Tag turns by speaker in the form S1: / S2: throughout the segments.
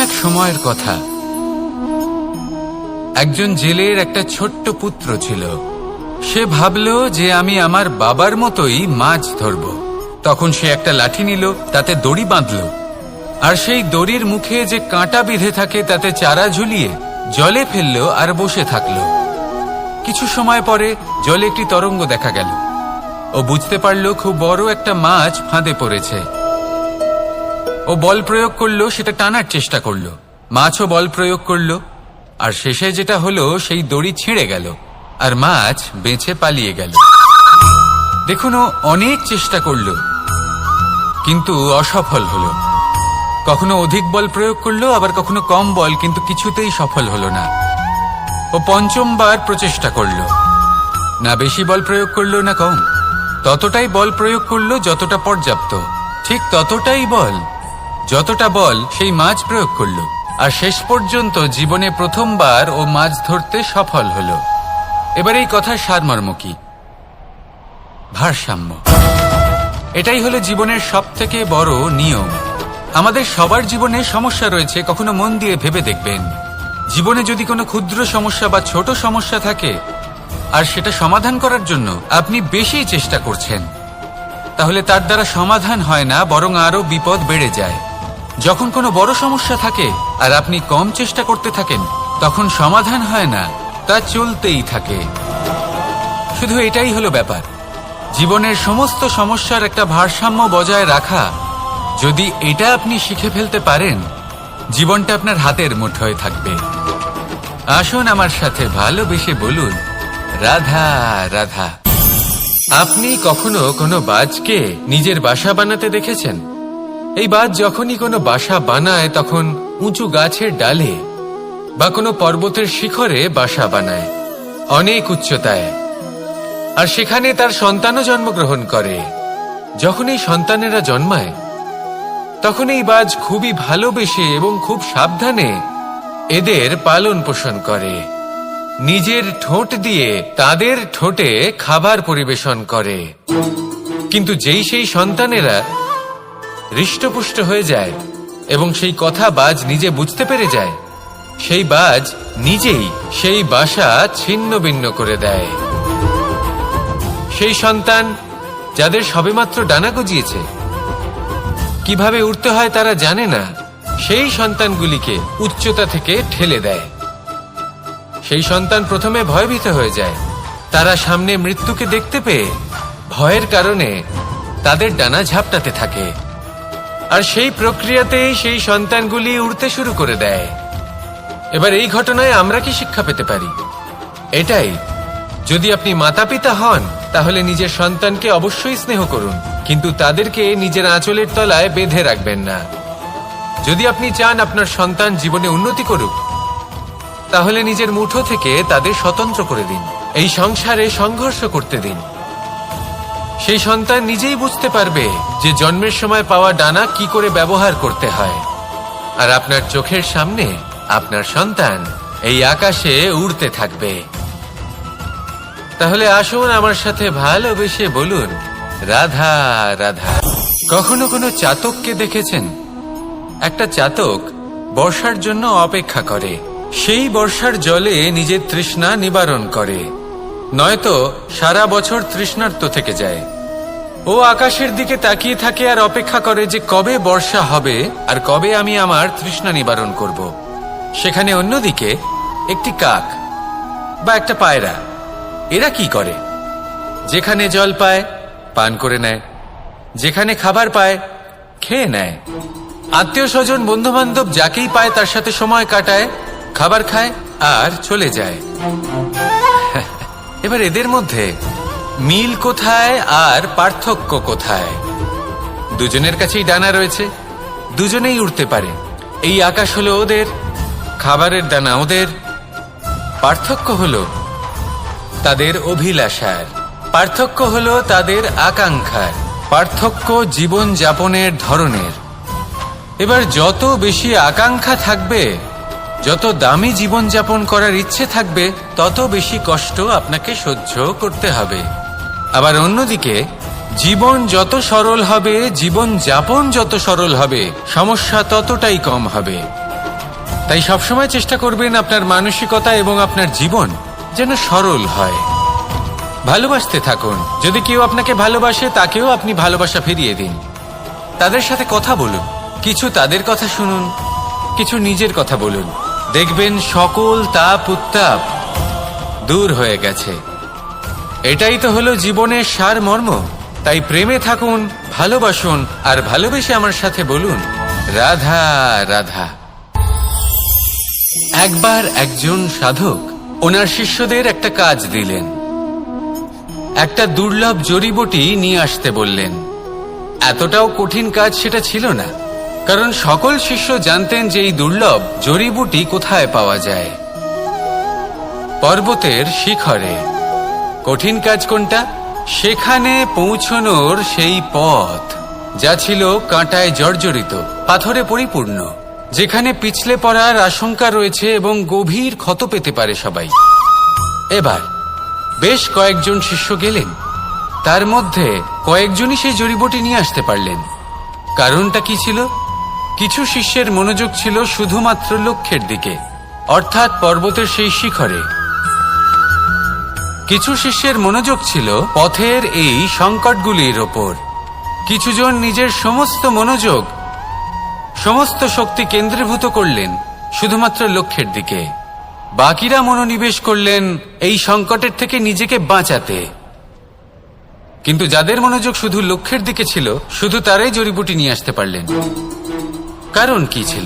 S1: এক সময়ের কথা। একজন জেলের একটা ছোট্ট পুত্র ছিল। সে ভাবল যে আমি আমার বাবার মতোই মাছ ধরব। তখন সে একটা লাঠি নিল, তাতে দড়ি বাঁধল, আর সেই দড়ির মুখে যে কাঁটা বিঁধে থাকে তাতে চারা ঝুলিয়ে জলে ফেলল আর বসে থাকল। কিছু সময় পরে জলে একটি তরঙ্গ দেখা গেল। ও বুঝতে পারল খুব বড় একটা মাছ ফাঁদে পড়েছে। ও বল প্রয়োগ করলো, সেটা টানার চেষ্টা করলো। মাছও বল প্রয়োগ করলো, আর শেষে যেটা হলো সেই দড়ি ছিঁড়ে গেল আর মাছ বেঁচে পালিয়ে গেল। দেখুন, ও অনেক চেষ্টা করলো কিন্তু অসফল হলো। কখনো অধিক বল প্রয়োগ করলো, আবার কখনো কম বল, কিন্তু কিছুতেই সফল হলো না। ও পঞ্চমবার প্রচেষ্টা করলো, না বেশি বল প্রয়োগ করলো না কম, ততটাই বল প্রয়োগ করলো যতটা পর্যাপ্ত, ঠিক ততটাই বল যতটা বল সেই মাছ প্রয়োগ করলো। আর শেষ পর্যন্ত জীবনে প্রথমবার ও মাছ ধরতে সফল হলো। এবার এই কথার সারমর্ম কি? ভারসাম্য। এটাই হলো জীবনের সবথেকে বড় নিয়ম। আমাদের সবার জীবনে সমস্যা রয়েছে, কখনো মন দিয়ে ভেবে দেখবেন। জীবনে যদি কোনো ক্ষুদ্র সমস্যা বা ছোট সমস্যা থাকে আর সেটা সমাধান করার জন্য আপনি বেশি চেষ্টা করছেন, তাহলে তার দ্বারা সমাধান হয় না, বরং আরো বিপদ বেড়ে যায়। যখন কোনো বড় সমস্যা থাকে আর আপনি কম চেষ্টা করতে থাকেন, তখন সমাধান হয় না, তা চলতেই থাকে। শুধু এটাই হলো ব্যাপার। জীবনের সমস্ত সমস্যার একটা ভারসাম্য বজায় রাখা, যদি এটা আপনি শিখে ফেলতে পারেন, জীবনটা আপনার হাতের মুঠোয় থাকবে। আসুন আমার সাথে ভালোবেসে বলুন, রাধা রাধা। আপনি কখনো কোনো বাজকে নিজের বাসা বানাতে দেখেছেন? এই বাজ যখনই কোনো বাসা বানায় তখন উঁচু গাছের ডালে বা কোনো পর্বতের শিখরে বাসা বানায়, অনেক উচ্চতায়, আর সেখানে তার সন্তানও জন্মগ্রহণ করে। যখন এই সন্তানেরা জন্মায় তখন এই বাজ খুবই ভালোবেসে এবং খুব সাবধানে এদের পালন পোষণ করে। নিজের ঠোঁট দিয়ে তাদের ঠোঁটে খাবার পরিবেশন করে। কিন্তু যেই সেই সন্তানেরা হৃষ্টপুষ্ট হয়ে যায় এবং সেই কথা বাজ নিজে বুঝতে পেরে যায়, সেই বাজ নিজেই সেই বাসা ছিন্ন ভিন্ন করে দেয়। সেই সন্তান যাদের সবেমাত্র ডানা গজিয়েছে, কিভাবে উড়তে হয় তারা জানে না, সেই সন্তানগুলিকে উচ্চতা থেকে ঠেলে দেয়। সেই সন্তান প্রথমে ভয়ভীত হয়ে যায়। তারা সামনে মৃত্যুকে দেখতে পেয়ে ভয়ের কারণে তাদের ডানা ঝাপটাতে থাকে, আর সেই প্রক্রিয়াতেই সেই সন্তানগুলি উড়তে শুরু করে দেয়। এবার এই ঘটনায় আমরা কি শিক্ষা পেতে পারি? এটাই, যদি আপনি মাতা পিতা হন তাহলে নিজের সন্তানকে অবশ্যই স্নেহ করুন, কিন্তু তাদেরকে নিজের আঁচলের তলায় বেঁধে রাখবেন না। যদি আপনি চান আপনার সন্তান জীবনে উন্নতি করুক, তাহলে নিজের মুঠো থেকে তাদের স্বতন্ত্র করে দিন, এই সংসারে সংঘর্ষ করতে দিন। সেই সন্তান নিজেই বুঝতে পারবে যে জন্মের সময় পাওয়া ডানা কি করে ব্যবহার করতে হয়। আর আপনার চোখের সামনে আপনার সন্তান এই আকাশে উড়তে থাকবে। তাহলে আসুন আমার সাথে ভালোবেসে বলুন, রাধা রাধা। কখনো কোনো চাতককে দেখেছেন? একটা চাতক বর্ষার জন্য অপেক্ষা করে। সেই বর্ষার জলে নিজের তৃষ্ণা নিবারণ করে, নয়তো সারা বছর তৃষ্ণার্ত থেকে যায়। ও আকাশের দিকে তাকিয়ে থাকে আর অপেক্ষা করে যে কবে বর্ষা হবে আর কবে আমি আমার তৃষ্ণা নিবারণ করব। সেখানে অন্যদিকে একটি কাক বা একটা পায়রা, এরা কি করে? যেখানে জল পায় পান করে নেয়, যেখানে খাবার পায় খেয়ে নেয়, আত্মীয় স্বজন বন্ধু বান্ধব যাকেই পায় তার সাথে সময় কাটায়, খাবার খায় আর চলে যায়। এবার এদের মধ্যে মিল কোথায় আর পার্থক্য কোথায়? দুজনের কাছেই ডানা রয়েছে, দুজনেই উড়তে পারে। এই আকাশ হলো ওদের, খাবারের দানা ওদের। পার্থক্য হলো তাদের অভিলাষার, পার্থক্য হলো তাদের আকাঙ্ক্ষার, পার্থক্য জীবন যাপনের ধরনের। এবার যত বেশি আকাঙ্ক্ষা থাকবে, যত দামি জীবন যাপন করার ইচ্ছে থাকবে, তত বেশি কষ্ট আপনাকে সহ্য করতে হবে। আবার অন্যদিকে জীবন যত সরল হবে, জীবন যাপন যত সরল হবে, সমস্যা ততটাই কম হবে। তাই সবসময় চেষ্টা করবেন আপনার মানসিকতা এবং আপনার জীবন যেন সরল হয়। ভালোবাসতে থাকুন। যদি কেউ আপনাকে ভালোবাসে তাকেও আপনি ভালোবাসা ফিরিয়ে দিন। তাদের সাথে কথা বলুন, কিছু তাদের কথা শুনুন, কিছু নিজের কথা বলুন। দেখবেন সকল তাপ উত্তাপ দূর হয়ে গেছে। এটাই তো হলো জীবনের সারমর্ম। তাই প্রেমে থাকুন, ভালোবাসুন, আর ভালোবেসে আমার সাথে বলুন রাধা রাধা। একবার একজন সাধক ওনার শিষ্যদের একটা কাজ দিলেন। একটা দুর্লভ জড়িবুটি নিয়ে আসতে বললেন। এতটাও কঠিন কাজ সেটা ছিল না, কারণ সকল শিষ্য জানতেন যে এই দুর্লভ জড়িবুটি কোথায় পাওয়া যায়। পর্বতের শিখরে। কঠিন কাজ কোনটা? সেখানে পৌঁছনোর সেই পথ যা ছিল কাঁটায় জর্জরিত, পাথরে পরিপূর্ণ, যেখানে পিছলে পড়ার আশঙ্কা রয়েছে এবং গভীর ক্ষত পেতে পারে সবাই। এবার বেশ কয়েকজন শিষ্য গেলেন, তার মধ্যে কয়েকজনই সেই জড়িবুটি নিয়ে আসতে পারলেন। কারণটা কি ছিল? কিছু শিষ্যের মনোযোগ ছিল শুধুমাত্র লক্ষ্যের দিকে, অর্থাৎ পর্বতের সেই শিখরে। কিছু শিষ্যের মনোযোগ ছিল পথের এই সংকটগুলির ওপর। কিছুজন নিজের সমস্ত মনোযোগ, সমস্ত শক্তি কেন্দ্রীভূত করলেন শুধুমাত্র লক্ষ্যের দিকে। বাকিরা মনোনিবেশ করলেন এই সংকটের থেকে নিজেকে বাঁচাতে। কিন্তু যাদের মনোযোগ শুধু লক্ষ্যের দিকে ছিল, শুধু তারাই জড়িবুটি নিয়ে আসতে পারলেন। কারণ কি ছিল?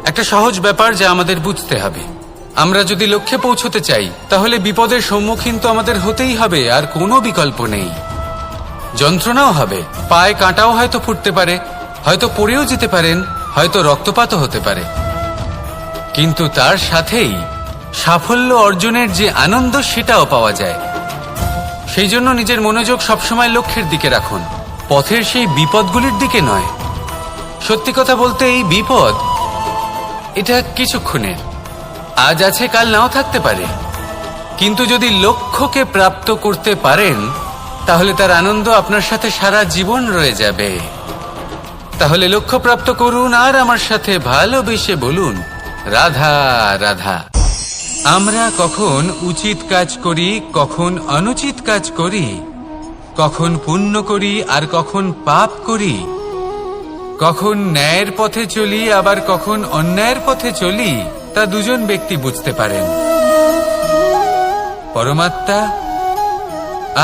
S1: একটা সহজ ব্যাপার যা আমাদের বুঝতে হবে। আমরা যদি লক্ষ্যে পৌঁছতে চাই, তাহলে বিপদের সম্মুখীন তো আমাদের হতেই হবে, আর কোনো বিকল্প নেই। যন্ত্রণাও হবে, পায়ে কাঁটাও হয়তো ফুটতে পারে, হয়তো পড়েও যেতে পারেন, হয়তো রক্তপাতও হতে পারে। কিন্তু তার সাথেই সাফল্য অর্জনের যে আনন্দ, সেটাও পাওয়া যায়। সেই জন্য নিজের মনোযোগ সবসময় লক্ষ্যের দিকে রাখুন, পথের সেই বিপদগুলির দিকে নয়। সত্যি কথা বলতে এই বিপদ এটা কিছুক্ষণের, আজ আছে কাল নাও থাকতে পারে। কিন্তু যদি লক্ষ্যকে প্রাপ্ত করতে পারেন, তাহলে তার আনন্দ আপনার সাথে সারা জীবন রয়ে যাবে। তাহলে লক্ষ্য প্রাপ্ত করুন আর আমার সাথে ভালোবেসে বলুন রাধা রাধা। আমরা কখন উচিত কাজ করি, কখন অনুচিত কাজ করি, কখন পুণ্য করি আর কখন পাপ করি, কখন ন্যায়ের পথে চলি আবার কখন অন্যায়ের পথে চলি, তা দুজন ব্যক্তি বুঝতে পারেন, পরমাত্মা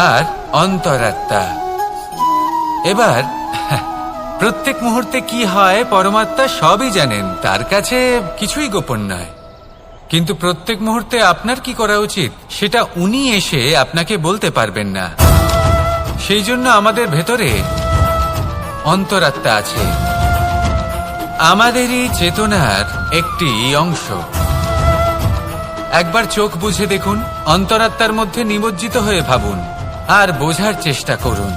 S1: আর অন্তরাত্মা। এবার প্রত্যেক মুহূর্তে কি হয় পরমাত্মা সবই জানেন, তার কাছে কিছুই গোপন নয়। কিন্তু প্রত্যেক মুহূর্তে আপনার কি করা উচিত সেটা উনি এসে আপনাকে বলতে পারবেন না। সেই জন্য আমাদের ভেতরে অন্তরাত্মা আছে, আমাদেরই চেতনার একটি অংশ। একবার চোখ বুঝে দেখুন, অন্তরাত্মার মধ্যে নিমজ্জিত হয়ে ভাবুন আর বোঝার চেষ্টা করুন।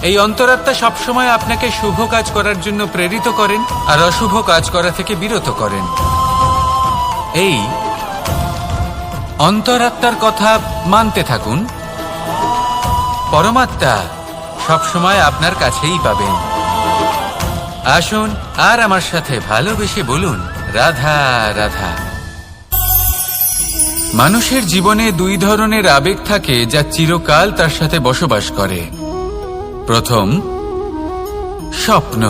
S1: এই অন্তরাত্মা সবসময় আপনাকে শুভ কাজ করার জন্য প্রেরিত করেন আর অশুভ কাজ করা থেকে বিরত করেন। এই অন্তরাত্মার কথা মানতে থাকুন, পরমাত্মা সবসময় আপনার কাছেই পাবেন। আসুন আর আমার সাথে ভালোবেসে বলুন রাধা রাধা। মানুষের জীবনে দুই ধরনের আবেগ থাকে যা চিরকাল তার সাথে বসবাস করে। প্রথম স্বপ্ন,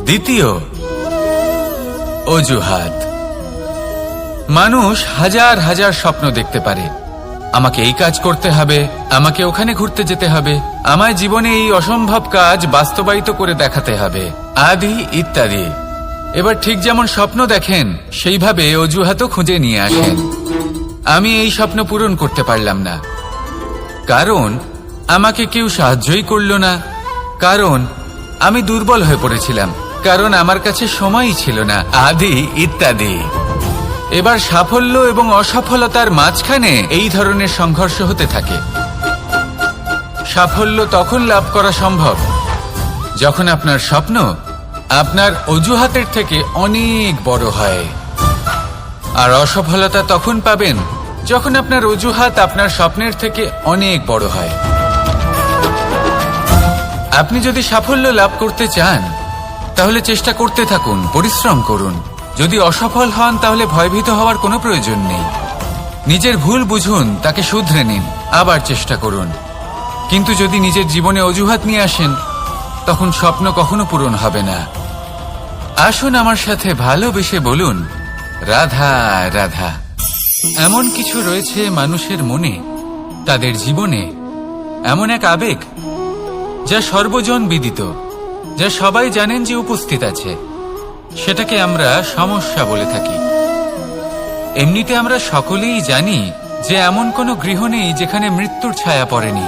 S1: দ্বিতীয় অজুহাত। মানুষ হাজার হাজার স্বপ্ন দেখতে পারে, আমাকে এই কাজ করতে হবে, আমাকে ওখানে ঘুরতে যেতে হবে, আমায় জীবনে এই অসম্ভব কাজ বাস্তবায়িত করে দেখাতে হবে, আদি ইত্যাদি। এবার ঠিক যেমন স্বপ্ন দেখেন, সেইভাবে অজুহাতও খুঁজে নিয়ে আসেন। আমি এই স্বপ্ন পূরণ করতে পারলাম না, কারণ আমাকে কেউ সাহায্যই করল না, কারণ আমি দুর্বল হয়ে পড়েছিলাম, কারণ আমার কাছে সময়ই ছিল না, আদি ইত্যাদি। এবার সাফল্য এবং অসফলতার মাঝখানে এই ধরনের সংঘর্ষ হতে থাকে। সাফল্য তখন লাভ করা সম্ভব যখন আপনার স্বপ্ন আপনার অজুহাতের থেকে অনেক বড় হয়, আর অসফলতা তখন পাবেন যখন আপনার অজুহাত আপনার স্বপ্নের থেকে অনেক বড় হয়। আপনি যদি সাফল্য লাভ করতে চান, তাহলে চেষ্টা করতে থাকুন, পরিশ্রম করুন। যদি অসফল হন তাহলে ভয়ভীত হওয়ার কোনো প্রয়োজন নেই। নিজের ভুল বুঝুন, তাকে শুধরে নিন, আবার চেষ্টা করুন। কিন্তু যদি নিজের জীবনে অজুহাত নিয়ে আসেন, তখন স্বপ্ন কখনো পূরণ হবে না। আসুন আমার সাথে ভালোবেসে বলুন, রাধা রাধা। এমন কিছু রয়েছে মানুষের মনে, তাদের জীবনে এমন এক আবেগ যা সর্বজন বিদিত, যা সবাই জানেন যে উপস্থিত আছে। সেটাকে আমরা সমস্যা বলে থাকি। এমনিতে আমরা সকলেই জানি যে এমন কোনো গৃহ নেই যেখানে মৃত্যুর ছায়া পড়েনি,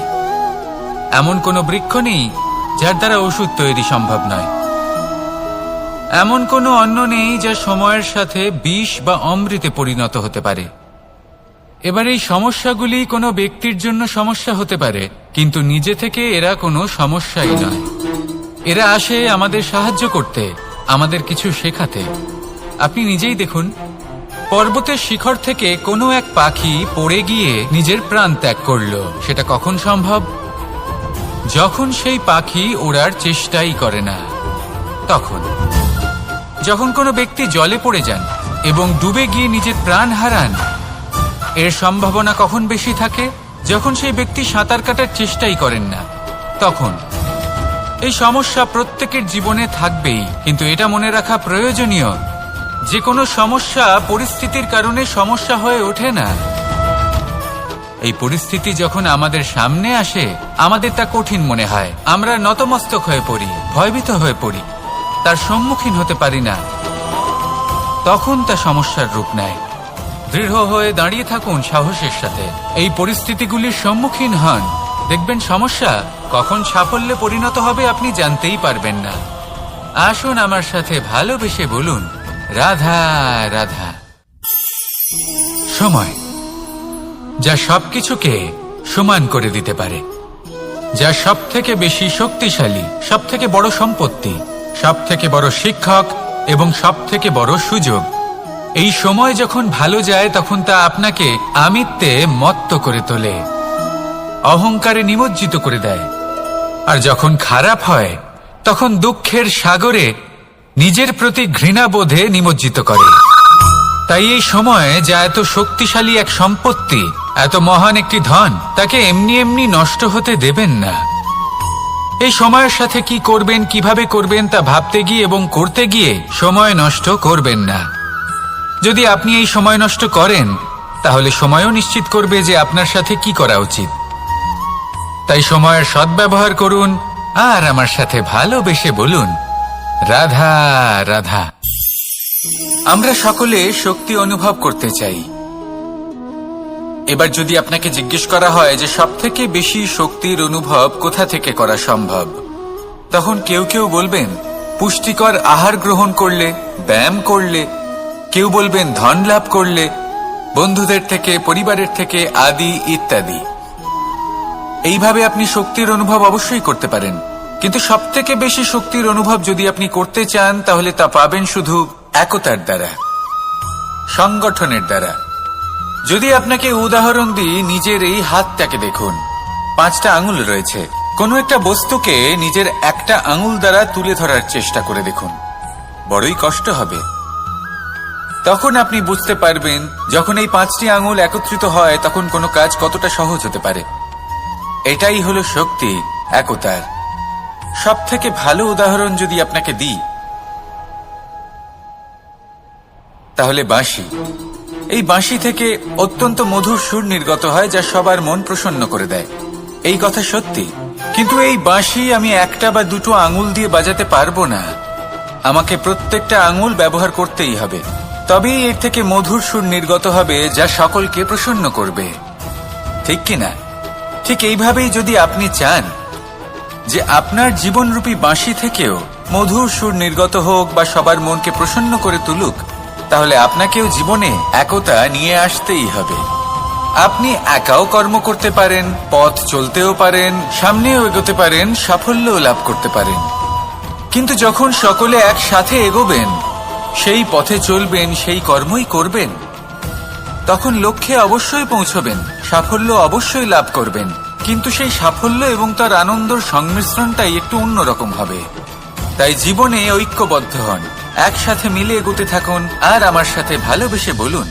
S1: এমন কোনো বৃক্ষ নেই যার দ্বারা ওষুধ তৈরি সম্ভব নয়, এমন কোনো অন্ন নেই যা সময়ের সাথে বিষ বা অমৃতে পরিণত হতে পারে। এবার এই সমস্যাগুলি কোনো ব্যক্তির জন্য সমস্যা হতে পারে, কিন্তু নিজে থেকে এরা কোনো সমস্যাই নয়। এরা আসে আমাদের সাহায্য করতে, আমাদের কিছু শেখাতে। আপনি নিজেই দেখুন, পর্বতের শিখর থেকে কোনো এক পাখি পড়ে গিয়ে নিজের প্রাণ ত্যাগ করলো। সেটা কখন সম্ভব? যখন সেই পাখি ওড়ার চেষ্টাই করে না। তখন যখন কোনো ব্যক্তি জলে পড়ে যান এবং ডুবে গিয়ে নিজের প্রাণ হারান, এর সম্ভাবনা কখন বেশি থাকে? যখন সেই ব্যক্তি সাঁতার কাটার চেষ্টাই করেন না। তখন এই সমস্যা প্রত্যেকের জীবনে থাকবেই, কিন্তু এটা মনে রাখা প্রয়োজনীয় যে কোনো সমস্যা পরিস্থিতির কারণে সমস্যা হয়ে ওঠে না। এই পরিস্থিতি যখন আমাদের সামনে আসে, আমাদের তা কঠিন মনে হয়। আমরা নতমস্তক হয়ে পড়ি, ভয়ভীত হয়ে পড়ি, তার সম্মুখীন হতে পারি না। তখন তা সমস্যার রূপ নেয়। দৃঢ় হয়ে দাঁড়িয়ে থাকুন সাহসের সাথে, এই পরিস্থিতিগুলির সম্মুখীন হন। দেখবেন সমস্যা কখন সাফল্যে পরিণত হবে আপনি জানতেই পারবেন না। আসুন আমার সাথে ভালোবেসে বলুন, রাধা রাধা। সময় যা সবকিছুকে সমান করে দিতে পারে, যা সব থেকে বেশি শক্তিশালী, সব থেকে বড় সম্পত্তি, সব থেকে বড় শিক্ষক এবং সব থেকে বড় সুযোগ। এই সময় যখন ভালো যায় তখন তা আপনাকে আমিত্বে মত্ত করে তোলে, অহংকারে নিমজ্জিত করে দেয়। আর যখন খারাপ হয় তখন দুঃখের সাগরে নিজের প্রতি ঘৃণাবোধে নিমজ্জিত করে। তাই এই সময় যা এত শক্তিশালী এক সম্পত্তি, এত মহান একটি ধন, তাকে এমনি এমনি নষ্ট হতে দেবেন না। এই সময়ের সাথে কি করবেন, কিভাবে করবেন তা ভাবতে গিয়ে এবং করতে গিয়ে সময় নষ্ট করবেন না। যদি আপনি এই সময় নষ্ট করেন, তাহলে সময়ও নিশ্চিত করবে যে আপনার সাথে কি করা উচিত। তাই সময়ের সদ্ব্যবহার করুন আর আমার সাথে ভালোবেসে বলুন, রাধা রাধা। আমরা সকলে শক্তি অনুভব করতে চাই। এবার যদি আপনাকে জিজ্ঞেস করা হয় যে সবথেকে বেশি শক্তির অনুভব কোথা থেকে করা সম্ভব, তখন কেউ কেউ বলবেন পুষ্টিকর আহার গ্রহণ করলে, ব্যায়াম করলে, কেউ বলবেন ধন লাভ করলে, বন্ধুদের থেকে, পরিবারের থেকে, আদি ইত্যাদি। এইভাবে আপনি শক্তির অনুভব অবশ্যই করতে পারেন, কিন্তু সবথেকে বেশি শক্তির অনুভব যদি আপনি করতে চান তাহলে তা পাবেন শুধু একতার দ্বারা, সংগঠনের দ্বারা। যদি আপনাকে উদাহরণ দিই, নিজের এই হাতটাকে দেখুন, 5টা আঙুল রয়েছে। কোনো একটা বস্তুকে নিজের একটা আঙুল দ্বারা তুলে ধরার চেষ্টা করে দেখুন, বড়ই কষ্ট হবে। তখন আপনি বুঝতে পারবেন যখন এই 5টি আঙুল একত্রিত হয় তখন কোনো কাজ কতটা সহজ হতে পারে। এটাই হলো শক্তি, একতার। সব থেকে ভালো উদাহরণ যদি আপনাকে দিই, তাহলে বাঁশি। এই বাঁশি থেকে অত্যন্ত মধুর সুর নির্গত হয় যা সবার মন প্রসন্ন করে দেয়। এই কথা সত্যি, কিন্তু এই বাঁশি আমি একটা বা দুটো আঙুল দিয়ে বাজাতে পারবো না। আমাকে প্রত্যেকটা আঙুল ব্যবহার করতেই হবে, তবেই এর থেকে মধুর সুর নির্গত হবে যা সকলকে প্রসন্ন করবে, ঠিক কিনা? ঠিক এইভাবেই যদি আপনি চান যে আপনার জীবনরূপী বাঁশি থেকেও মধুর সুর নির্গত হোক বা সবার মনকে প্রসন্ন করে তুলুক, তাহলে আপনাকেও জীবনে একতা নিয়ে আসতেই হবে। আপনি একাও কর্ম করতে পারেন, পথ চলতেও পারেন, সামনেও এগোতে পারেন, সাফল্যও লাভ করতে পারেন। কিন্তু যখন সকলে একসাথে এগোবেন, সেই পথে চলবেন, সেই কর্মই করবেন, তখন লক্ষ্যে অবশ্যই পৌঁছবেন, সাফল্য অবশ্যই লাভ করবেন। কিন্তু সেই সাফল্য এবং তার আনন্দর সংমিশ্রণটাই একটু অন্যরকম হবে। তাই জীবনে ঐক্যবদ্ধ হন, একসাথে মিলে এগোতে থাকুন আর আমার সাথে ভালোবেসে বলুন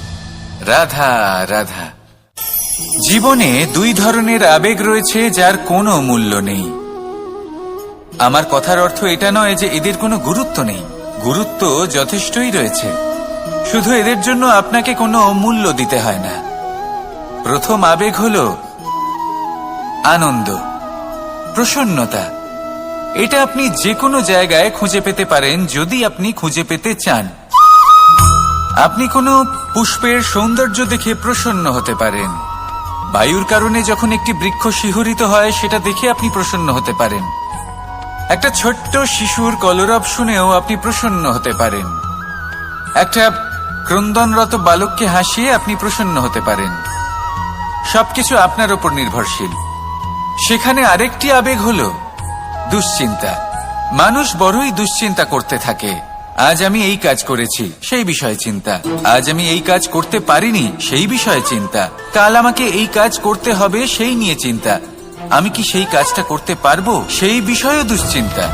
S1: রাধা রাধা। জীবনে দুই ধরনের আবেগ রয়েছে যার কোনো মূল্য নেই। আমার কথার অর্থ এটা নয় যে এদের কোনো গুরুত্ব নেই, গুরুত্ব যথেষ্টই রয়েছে, শুধু এদের জন্য আপনাকে কোনো মূল্য দিতে হয় না। প্রথম আবেগ হল আনন্দ, প্রসন্নতা। এটা আপনি যে কোনো জায়গায় খুঁজে পেতে পারেন যদি আপনি খুঁজে পেতে চান। আপনি কোনো পুষ্পের সৌন্দর্য দেখে প্রসন্ন হতে পারেন, বায়ুর কারণে যখন একটি বৃক্ষ শিহরিত হয় সেটা দেখে আপনি প্রসন্ন হতে পারেন, একটা ছোট্ট শিশুর কলরব শুনেও আপনি প্রসন্ন হতে পারেন, একটা ক্রন্দনরত বালককে হাসিয়ে আপনি প্রসন্ন হতে পারেন। সবকিছু আপনার উপর নির্ভরশীল। সেখানে আরেকটি আবেগ হল দুশ্চিন্তা। মানুষ বড়ই দুশ্চিন্তা করতে থাকে। আজ আমি এই কাজ করেছি, সেই বিষয়ে চিন্তা। আজ আমি এই কাজ করতে পারিনি, সেই বিষয়ে চিন্তা। কাল আমাকে এই কাজ করতে হবে, সেই নিয়ে চিন্তা। আমি কি সেই কাজটা করতে পারবো, সেই বিষয়েও দুশ্চিন্তা।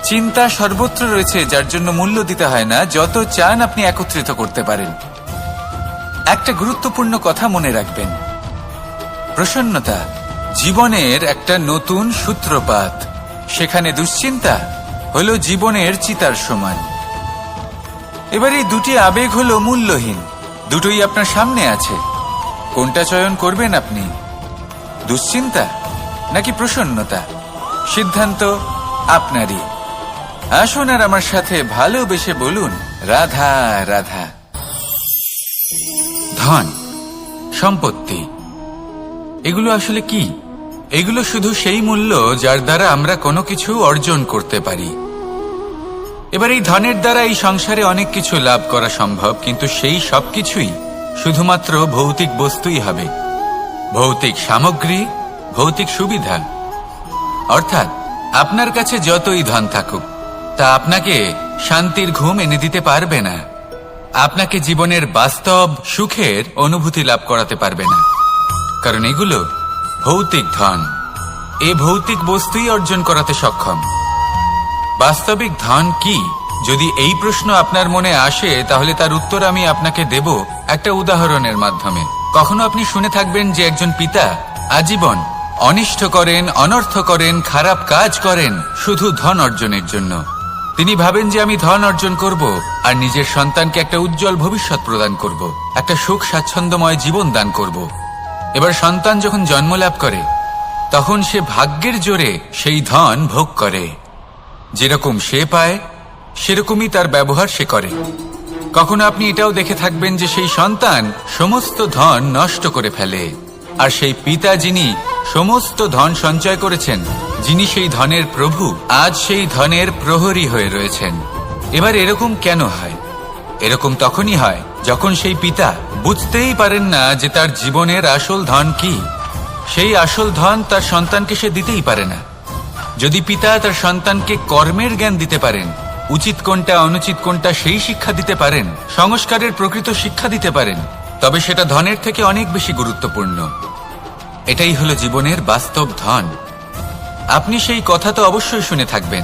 S1: চিন্তা সর্বত্র রয়েছে, যার জন্য মূল্য দিতে হয় না। যত চান আপনি একত্রিত করতে পারেন। একটা গুরুত্বপূর্ণ কথা মনে রাখবেন, প্রসন্নতা জীবনের একটা নতুন সূত্রপাত। সেখানে দুশ্চিন্তা হলো জীবনের চিতার সমান। এবার এই দুটি আবেগ হলো মূল্যহীন, দুটোই আপনার সামনে আছে। কোনটা চয়ন করবেন আপনি, দুশ্চিন্তা নাকি প্রসন্নতা? সিদ্ধান্ত আপনারই। আসুন আর আমার সাথে ভালোবেসে বলুন রাধা রাধা। ধন, সম্পত্তি, এগুলো আসলে কি? এগুলো শুধু সেই মূল্য যার দ্বারা আমরা কোনো কিছু অর্জন করতে পারি। এবার এই ধনের দ্বারা এই সংসারে অনেক কিছু লাভ করা সম্ভব, কিন্তু সেই সবকিছুই শুধুমাত্র ভৌতিক বস্তুই হবে, ভৌতিক সামগ্রী, ভৌতিক সুবিধা। অর্থাৎ আপনার কাছে যতই ধন থাকুক, তা আপনাকে শান্তির ঘুম এনে দিতে পারবে না, আপনাকে জীবনের বাস্তব সুখের অনুভূতি লাভ করাতে পারবে না, কারণ এগুলো ভৌতিক ধন। এ ভৌতিক বস্তুই অর্জন করাতে সক্ষম। বাস্তবিক ধন কি? যদি এই প্রশ্ন আপনার মনে আসে, তাহলে তার উত্তর আমি আপনাকে দেব একটা উদাহরণের মাধ্যমে। কখনো আপনি শুনে থাকবেন যে একজন পিতা আজীবন অনিষ্ট করেন, অনর্থ করেন, খারাপ কাজ করেন শুধু ধন অর্জনের জন্য। তিনি ভাবেন যে আমি ধন অর্জন করব আর নিজের সন্তানকে একটা উজ্জ্বল ভবিষ্যৎ প্রদান করব, একটা সুখ স্বাচ্ছন্দ্যময় জীবন দান করব। এবার সন্তান যখন জন্ম লাভ করে, তখন সে ভাগ্যের জোরে সেই ধন ভোগ করে। যেরকম সে পায় সেরকমই তার ব্যবহার সে করে। কখনো আপনি এটাও দেখে থাকবেন যে সেই সন্তান সমস্ত ধন নষ্ট করে ফেলে, আর সেই পিতা যিনি সমস্ত ধন সঞ্চয় করেছেন, যিনি সেই ধনের প্রভু, আজ সেই ধনের প্রহরী হয়ে রয়েছেন। এবার এরকম কেন হয়? এরকম তখনই হয় যখন সেই পিতা বুঝতেই পারেন না যে তার জীবনের আসল ধন কি। সেই আসল ধন তার সন্তানকে সে দিতেই পারে না। যদি পিতা তার সন্তানকে কর্মের জ্ঞান দিতে পারেন, উচিত কোনটা অনুচিত কোনটা সেই শিক্ষা দিতে পারেন, সংস্কারের প্রকৃত শিক্ষা দিতে পারেন, তবে সেটা ধনের থেকে অনেক বেশি গুরুত্বপূর্ণ। এটাই হলো জীবনের বাস্তব ধন। আপনি সেই কথা তো অবশ্যই শুনে থাকবেন,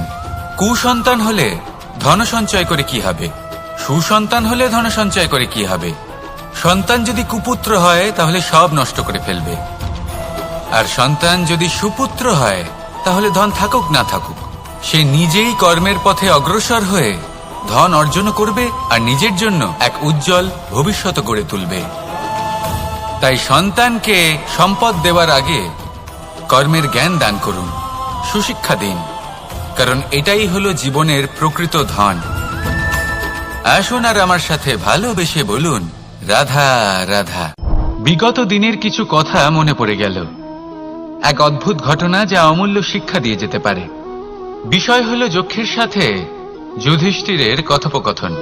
S1: কুসন্তান হলে ধন সঞ্চয় করে কি হবে, সুসন্তান হলে ধন সঞ্চয় করে কি হবে। সন্তান যদি কুপুত্র হয় তাহলে সব নষ্ট করে ফেলবে, আর সন্তান যদি সুপুত্র হয় তাহলে ধন থাকুক না থাকুক সে নিজেই কর্মের পথে অগ্রসর হয়ে ধন অর্জন করবে আর নিজের জন্য এক উজ্জ্বল ভবিষ্যৎ গড়ে তুলবে। তাই সন্তানকে সম্পদ দেওয়ার আগে কর্মের জ্ঞান দান করুন, সুশিক্ষা দিন, কারণ এটাই হলো জীবনের প্রকৃত ধন। আসুন আর আমার সাথে ভালোবেসে বলুন রাধা রাধা। বিগত দিনের কিছু কথা মনে পড়ে গেল, এক অদ্ভুত ঘটনা যা অমূল্য শিক্ষা দিয়ে যেতে পারে। বিষয় হলো যক্ষের সাথে যুধিষ্ঠিরের কথোপকথন।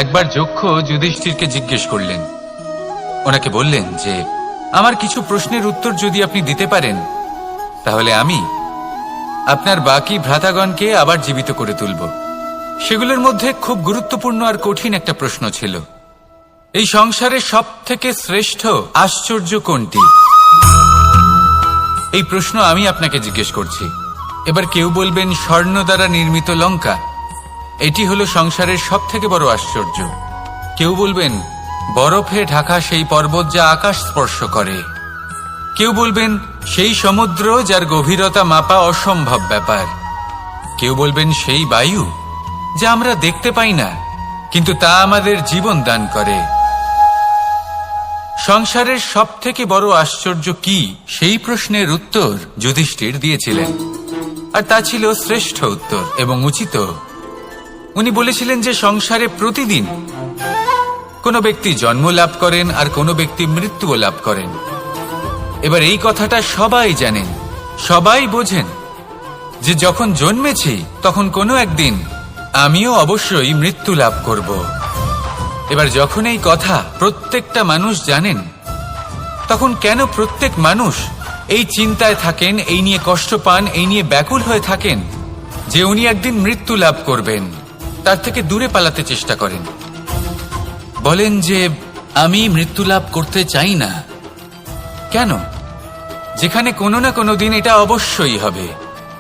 S1: একবার যক্ষ যুধিষ্ঠিরকে জিজ্ঞেস করলেন, ওনাকে বললেন যে আমার কিছু প্রশ্নের উত্তর যদি আপনি দিতে পারেন, তাহলে আমি আপনার বাকি ভ্রাতাগণকে আবার জীবিত করে তুলব। সেগুলোর মধ্যে খুব গুরুত্বপূর্ণ আর কঠিন একটা প্রশ্ন ছিল, এই সংসারের সব থেকে শ্রেষ্ঠ আশ্চর্য কোনটি? এই প্রশ্ন আমি আপনাকে জিজ্ঞেস করছি। এবার কেউ বলবেন স্বর্ণ দ্বারা নির্মিত লঙ্কা, এটি হলো সংসারের সব থেকে বড় আশ্চর্য। কেউ বলবেন বরফে ঢাকা সেই পর্বত যা আকাশ স্পর্শ করে। কেউ বলবেন সেই সমুদ্র যার গভীরতা মাপা অসম্ভব ব্যাপার। কেউ বলবেন সেই বায়ু যা আমরা দেখতে পাই না, কিন্তু তা আমাদের জীবন দান করে। সংসারের সব থেকে বড় আশ্চর্য কি, সেই প্রশ্নের উত্তর যুধিষ্ঠির দিয়েছিলেন, আর তা ছিল শ্রেষ্ঠ উত্তর এবং উচিত। উনি বলেছিলেন যে সংসারে প্রতিদিন কোনো ব্যক্তি জন্ম লাভ করেন আর কোনো ব্যক্তি মৃত্যুও লাভ করেন। এবার এই কথাটা সবাই জানেন, সবাই বোঝেন যে যখন জন্মেছি তখন কোনো একদিন আমিও অবশ্যই মৃত্যু লাভ করব। এবার যখন এই কথা প্রত্যেকটা মানুষ জানেন, তখন কেন প্রত্যেক মানুষ এই চিন্তায় থাকেন, এই নিয়ে কষ্ট পান, এই নিয়ে ব্যাকুল হয়ে থাকেন যে উনি একদিন মৃত্যু লাভ করবেন, তার থেকে দূরে পালাতে চেষ্টা করেন। বলেন যে আমি মৃত্যু লাভ করতে চাই না। কেন? যেখানে কোনো না কোনো দিন এটা অবশ্যই হবে।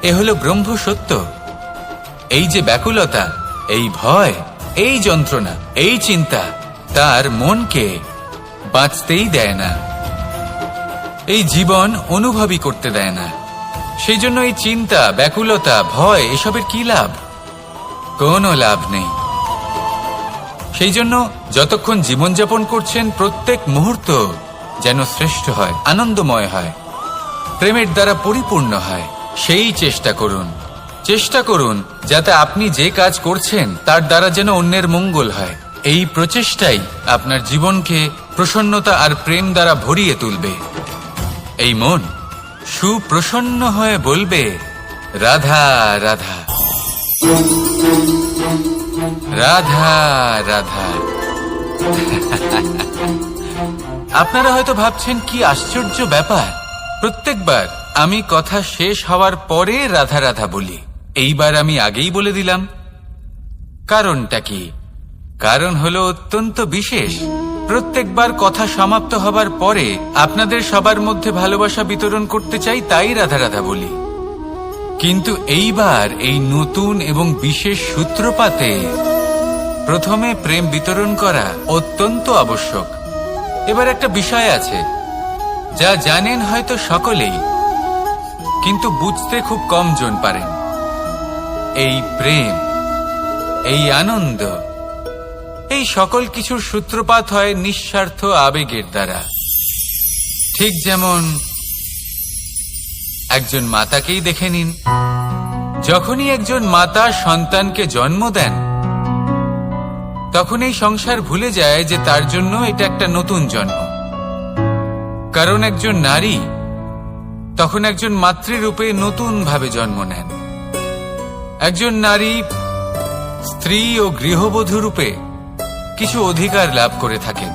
S1: এ হলো ব্রহ্ম সত্য। এই যে ব্যাকুলতা, এই ভয়, এই যন্ত্রণা, এই চিন্তা তার মনকে বাঁচতেই দেয় না, এই জীবন অনুভবই করতে দেয় না। সেই জন্য এই চিন্তা, ব্যাকুলতা, ভয় এসবের কি লাভ? কোনো লাভ নেই। সেই জন্য যতক্ষণ জীবনযাপন করছেন প্রত্যেক মুহূর্ত যেন শ্রেষ্ঠ হয়, আনন্দময় হয়, প্রেমের দ্বারা পরিপূর্ণ হয়, সেই চেষ্টা করুন। চেষ্টা করুন যাতে আপনি যে কাজ করছেন তার দ্বারা যেন অন্যের মঙ্গল হয়। এই প্রচেষ্টাই আপনার জীবনকে প্রসন্নতা আর প্রেম দ্বারা ভরিয়ে তুলবে। এই মন সুপ্রসন্ন হয়ে বলবে রাধা রাধা রাধা রাধা। আপনারা হয়তো ভাবছেন কি আশ্চর্য ব্যাপার, প্রত্যেকবার আমি কথা শেষ হওয়ার পরে রাধা রাধা বলি। এইবার আমি আগেই বলে দিলাম। কারণটা কি? কারণ হলো অত্যন্ত বিশেষ। প্রত্যেকবার কথা সমাপ্ত হবার পরে আপনাদের সবার মধ্যে ভালোবাসা বিতরণ করতে চাই, তাই রাধা রাধা বলি। কিন্তু এইবার এই নতুন এবং বিশেষ সূত্রপাতে প্রথমে প্রেম বিতরণ করা অত্যন্ত আবশ্যক। এবার একটা বিষয় আছে যা জানেন হয়তো সকলেই, কিন্তু বুঝতে খুব কম জন পারেন। এই প্রেম, এই আনন্দ, এই সকল কিছুর সূত্রপাত হয় নিঃস্বার্থ আবেগের দ্বারা। ঠিক যেমন একজন মাতাকেই দেখে নিন। যখনই একজন মাতা সন্তানকে জন্ম দেন, তখন এই সংসার ভুলে যায় যে তার জন্য এটা একটা নতুন জন্ম। কারণ একজন নারী তখন একজন মাতৃরূপে নতুন ভাবে জন্ম নেন। একজন নারী স্ত্রী ও গৃহবধূ রূপে কিছু অধিকার লাভ করে থাকেন,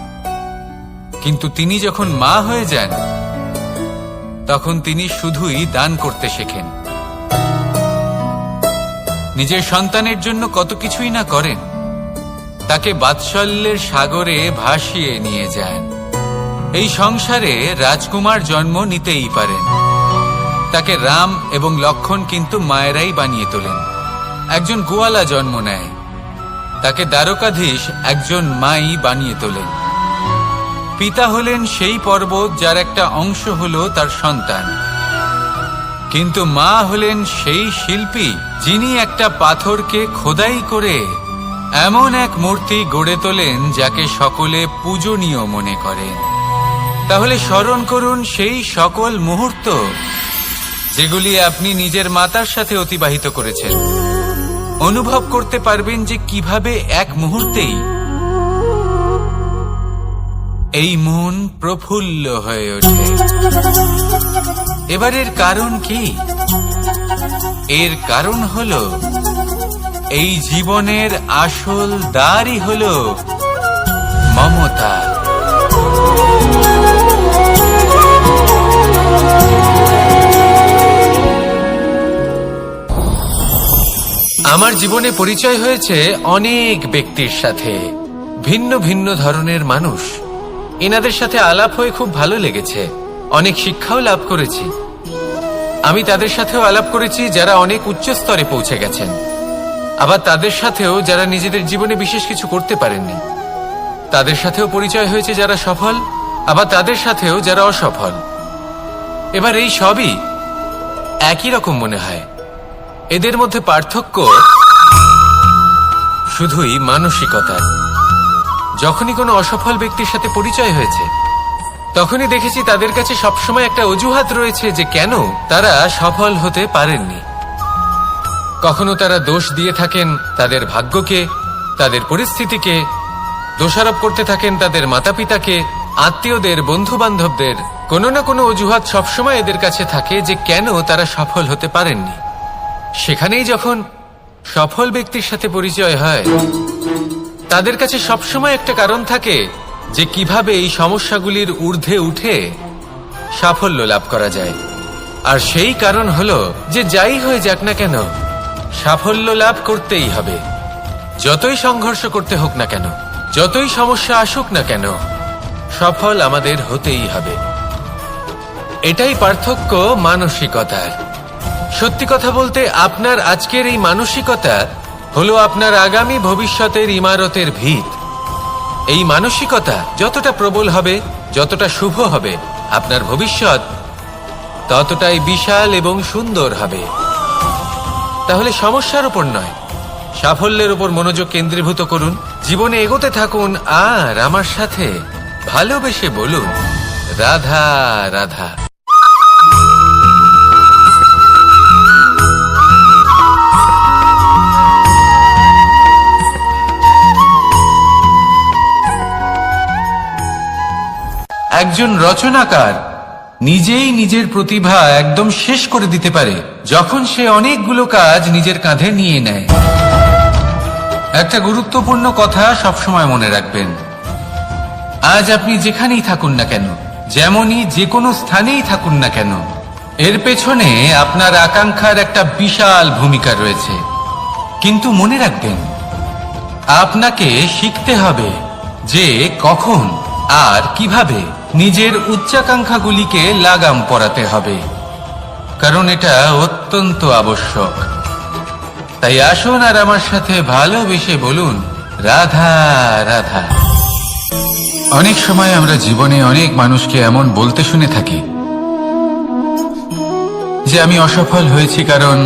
S1: কিন্তু তিনি যখন মা হয়ে যান তখন তিনি শুধুই দান করতে শেখেন। নিজের সন্তানের জন্য কত কিছুই না করেন, তাকে বাৎসল্যের সাগরে ভাসিয়ে নিয়ে যান। এই সংসারে রাজকুমার জন্ম নিতেই পারেন, তাকে রাম এবং লক্ষণ কিন্তু মায়েরাই বানিয়ে তোলেন। একজন গোয়ালা জন্ম নেয়, তাকে দ্বারকাধীশ একজন মাই বানিয়ে তোলেন। পিতা হলেন সেই পর্বত যার একটা অংশ হলো তার সন্তান, কিন্তু মা হলেন সেই শিল্পী যিনি একটা পাথরকে খোদাই করে এমন এক মূর্তি গড়ে তোলেন যাকে সকলে পূজনীয় মনে করেন। তাহলে স্মরণ করুন সেই সকল মুহূর্ত যেগুলি আপনি নিজের মাতার সাথে অতিবাহিত করেছেন। অনুভব করতে পারবেন যে কিভাবে এক মুহূর্তেই এই মন প্রফুল্ল হয়ে ওঠে। এবারের কারণ কি? এর কারণ হলো এই জীবনের আসল দ্বারই হলো মমতা। আমার জীবনে পরিচয় হয়েছে অনেক ব্যক্তির সাথে, ভিন্ন ভিন্ন ধরনের মানুষ। এনাদের সাথে আলাপ হয়ে খুব ভালো লেগেছে, অনেক শিক্ষাও লাভ করেছি। আমি তাদের সাথেও আলাপ করেছি যারা অনেক উচ্চ স্তরে পৌঁছে গেছেন, আবার তাদের সাথেও যারা নিজেদের জীবনে বিশেষ কিছু করতে পারেননি। তাদের সাথেও পরিচয় হয়েছে যারা সফল, আবার তাদের সাথেও যারা অসফল। এবার এই সবই একই রকম মনে হয়। এদের মধ্যে পার্থক্য শুধুই মানসিকতার। যখনই কোনো অসফল ব্যক্তির সাথে পরিচয় হয়েছে, তখনই দেখেছি তাদের কাছে সবসময় একটা অজুহাত রয়েছে যে কেন তারা সফল হতে পারেননি। কখনো তারা দোষ দিয়ে থাকেন তাদের ভাগ্যকে, তাদের পরিস্থিতিকে, দোষারোপ করতে থাকেন তাদের মাতা পিতাকে, আত্মীয়দের, বন্ধু বান্ধবদের। কোনো না কোনো অজুহাত সবসময় এদের কাছে থাকে যে কেন তারা সফল হতে পারেননি। সেখানেই যখন সফল ব্যক্তির সাথে পরিচয় হয়, তাদের কাছে সবসময় একটা কারণ থাকে যে কিভাবে এই সমস্যাগুলির ঊর্ধ্বে উঠে সাফল্য লাভ করা যায়। আর সেই কারণ হলো যে যাই হয়ে যাক না কেন, সাফল্য লাভ করতেই হবে। যতই সংঘর্ষ করতে হোক না কেন, যতই সমস্যা আসুক না কেন, সফল আমাদের হতেই হবে। এটাই পার্থক্য মানসিকতার। সত্যি কথা বলতে, আপনার আজকের এই মানসিকতা হলো আপনার আগামী ভবিষ্যতের ইমারতের ভিত। এই মানসিকতা যতটা প্রবল হবে, যতটা শুভ হবে, আপনার ভবিষ্যৎ ততটাই বিশাল এবং সুন্দর হবে। তাহলে সমস্যার উপর নয়, সাফল্যের উপর মনোযোগ কেন্দ্রীভূত করুন, জীবনে এগোতে থাকুন, আর আমার সাথে ভালোবেসে বলুন, রাধা রাধা। একজন রচনাকার নিজেই নিজের প্রতিভা একদম শেষ করে দিতে পারে যখন সে অনেকগুলো কাজ নিজের কাঁধে নিয়ে নেয়। একটা গুরুত্বপূর্ণ কথা সবসময় মনে রাখবেন, আজ আপনি যেখানেই থাকুন না কেন, যেমনই যে কোনো স্থানেই থাকুন না কেন, এর পেছনে আপনার আকাঙ্ক্ষার একটা বিশাল ভূমিকা রয়েছে। কিন্তু মনে রাখবেন, আপনাকে শিখতে হবে যে কখন আর কিভাবে নিজের উচ্চাকাঙ্ক্ষাগুলিকে লাগাম পরাতে হবে, কারণ এটা অত্যন্ত আবশ্যক। তাই আসুন আর আমার সাথে ভালোবেসে বলুন, রাধা রাধা। অনেক সময় আমরা জীবনে অনেক মানুষকে এমন বলতে শুনে থাকি যে আমি অসফল হয়েছি কারণ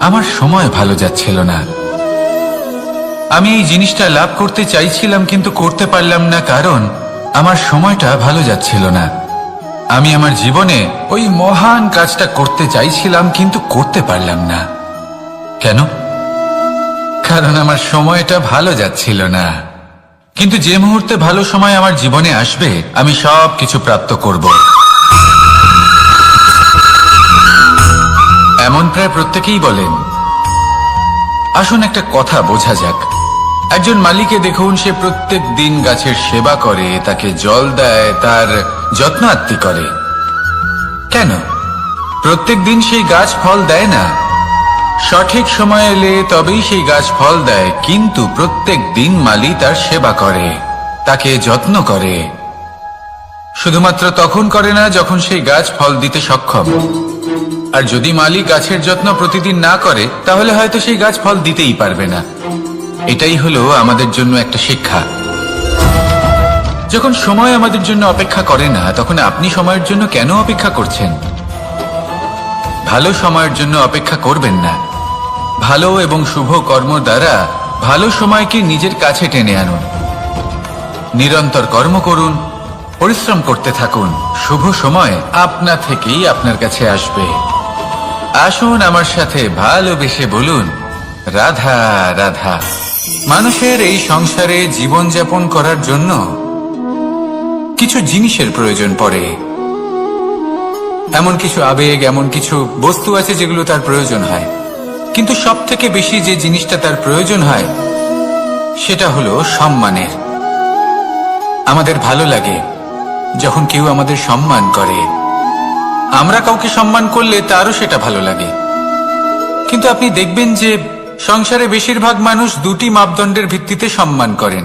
S1: আমার সময় ভালো যাচ্ছিল না। আমি এই জিনিসটা লাভ করতে চাইছিলাম কিন্তু করতে পারলাম না কারণ আমার সময়টা ভালো যাচ্ছিল না। আমি আমার জীবনে ওই মহান কাজটা করতে চাইছিলাম কিন্তু করতে পারলাম না। কেন? কারণ আমার সময়টা ভালো যাচ্ছিল না। কিন্তু যে মুহূর্তে ভালো সময় আমার জীবনে আসবে, আমি সব কিছু প্রাপ্ত করব। এমন প্রায় প্রত্যেকেই বলেন। আসুন একটা কথা বোঝা যাক। একজন মালিকে দেখুন, সে প্রত্যেক দিন গাছের সেবা করে, তাকে জল দেয়, তার যত্ন আত্তি করে। কেন? প্রত্যেক দিন সেই গাছ ফল দেয় না। সঠিক সময় এলে তবেই সেই গাছ ফল দেয়, কিন্তু প্রত্যেক দিন মালি তার সেবা করে, তাকে যত্ন করে। শুধুমাত্র তখন করে না যখন সেই গাছ ফল দিতে সক্ষম। আর যদি মালি গাছের যত্ন প্রতিদিন না করে, তাহলে হয়তো সেই গাছ ফল দিতেই পারবে না। এটাই হলো আমাদের জন্য একটা শিক্ষা। যখন সময় আমাদের জন্য অপেক্ষা করে না, তখন আপনি সময়ের জন্য কেন অপেক্ষা করছেন? ভালো সময়ের জন্য অপেক্ষা করবেন না। ভালো এবং শুভ কর্ম দ্বারা ভালো সময়কে নিজের কাছে টেনে আনুন। নিরন্তর কর্ম করুন, পরিশ্রম করতে থাকুন। শুভ সময় আপনা থেকেই আপনার কাছে আসবে। আসুন আমার সাথে ভালোবেসে বলুন, রাধা রাধা। মানুষের এই সংসারে জীবনযাপন করার জন্য কিছু জিনিসের প্রয়োজন পড়ে। এমন কিছু আবেগ, এমন কিছু বস্তু আছে যেগুলো তার প্রয়োজন হয়। কিন্তু সব থেকে বেশি যে জিনিসটা তার প্রয়োজন হয় সেটা হলো সম্মানের। আমাদের ভালো লাগে যখন কেউ আমাদের সম্মান করে। আমরা কাউকে সম্মান করলে তারও সেটা ভালো লাগে। কিন্তু আপনি দেখবেন যে সংসারে বেশিরভাগ মানুষ দুটি মাপদণ্ডের ভিত্তিতে সম্মান করেন,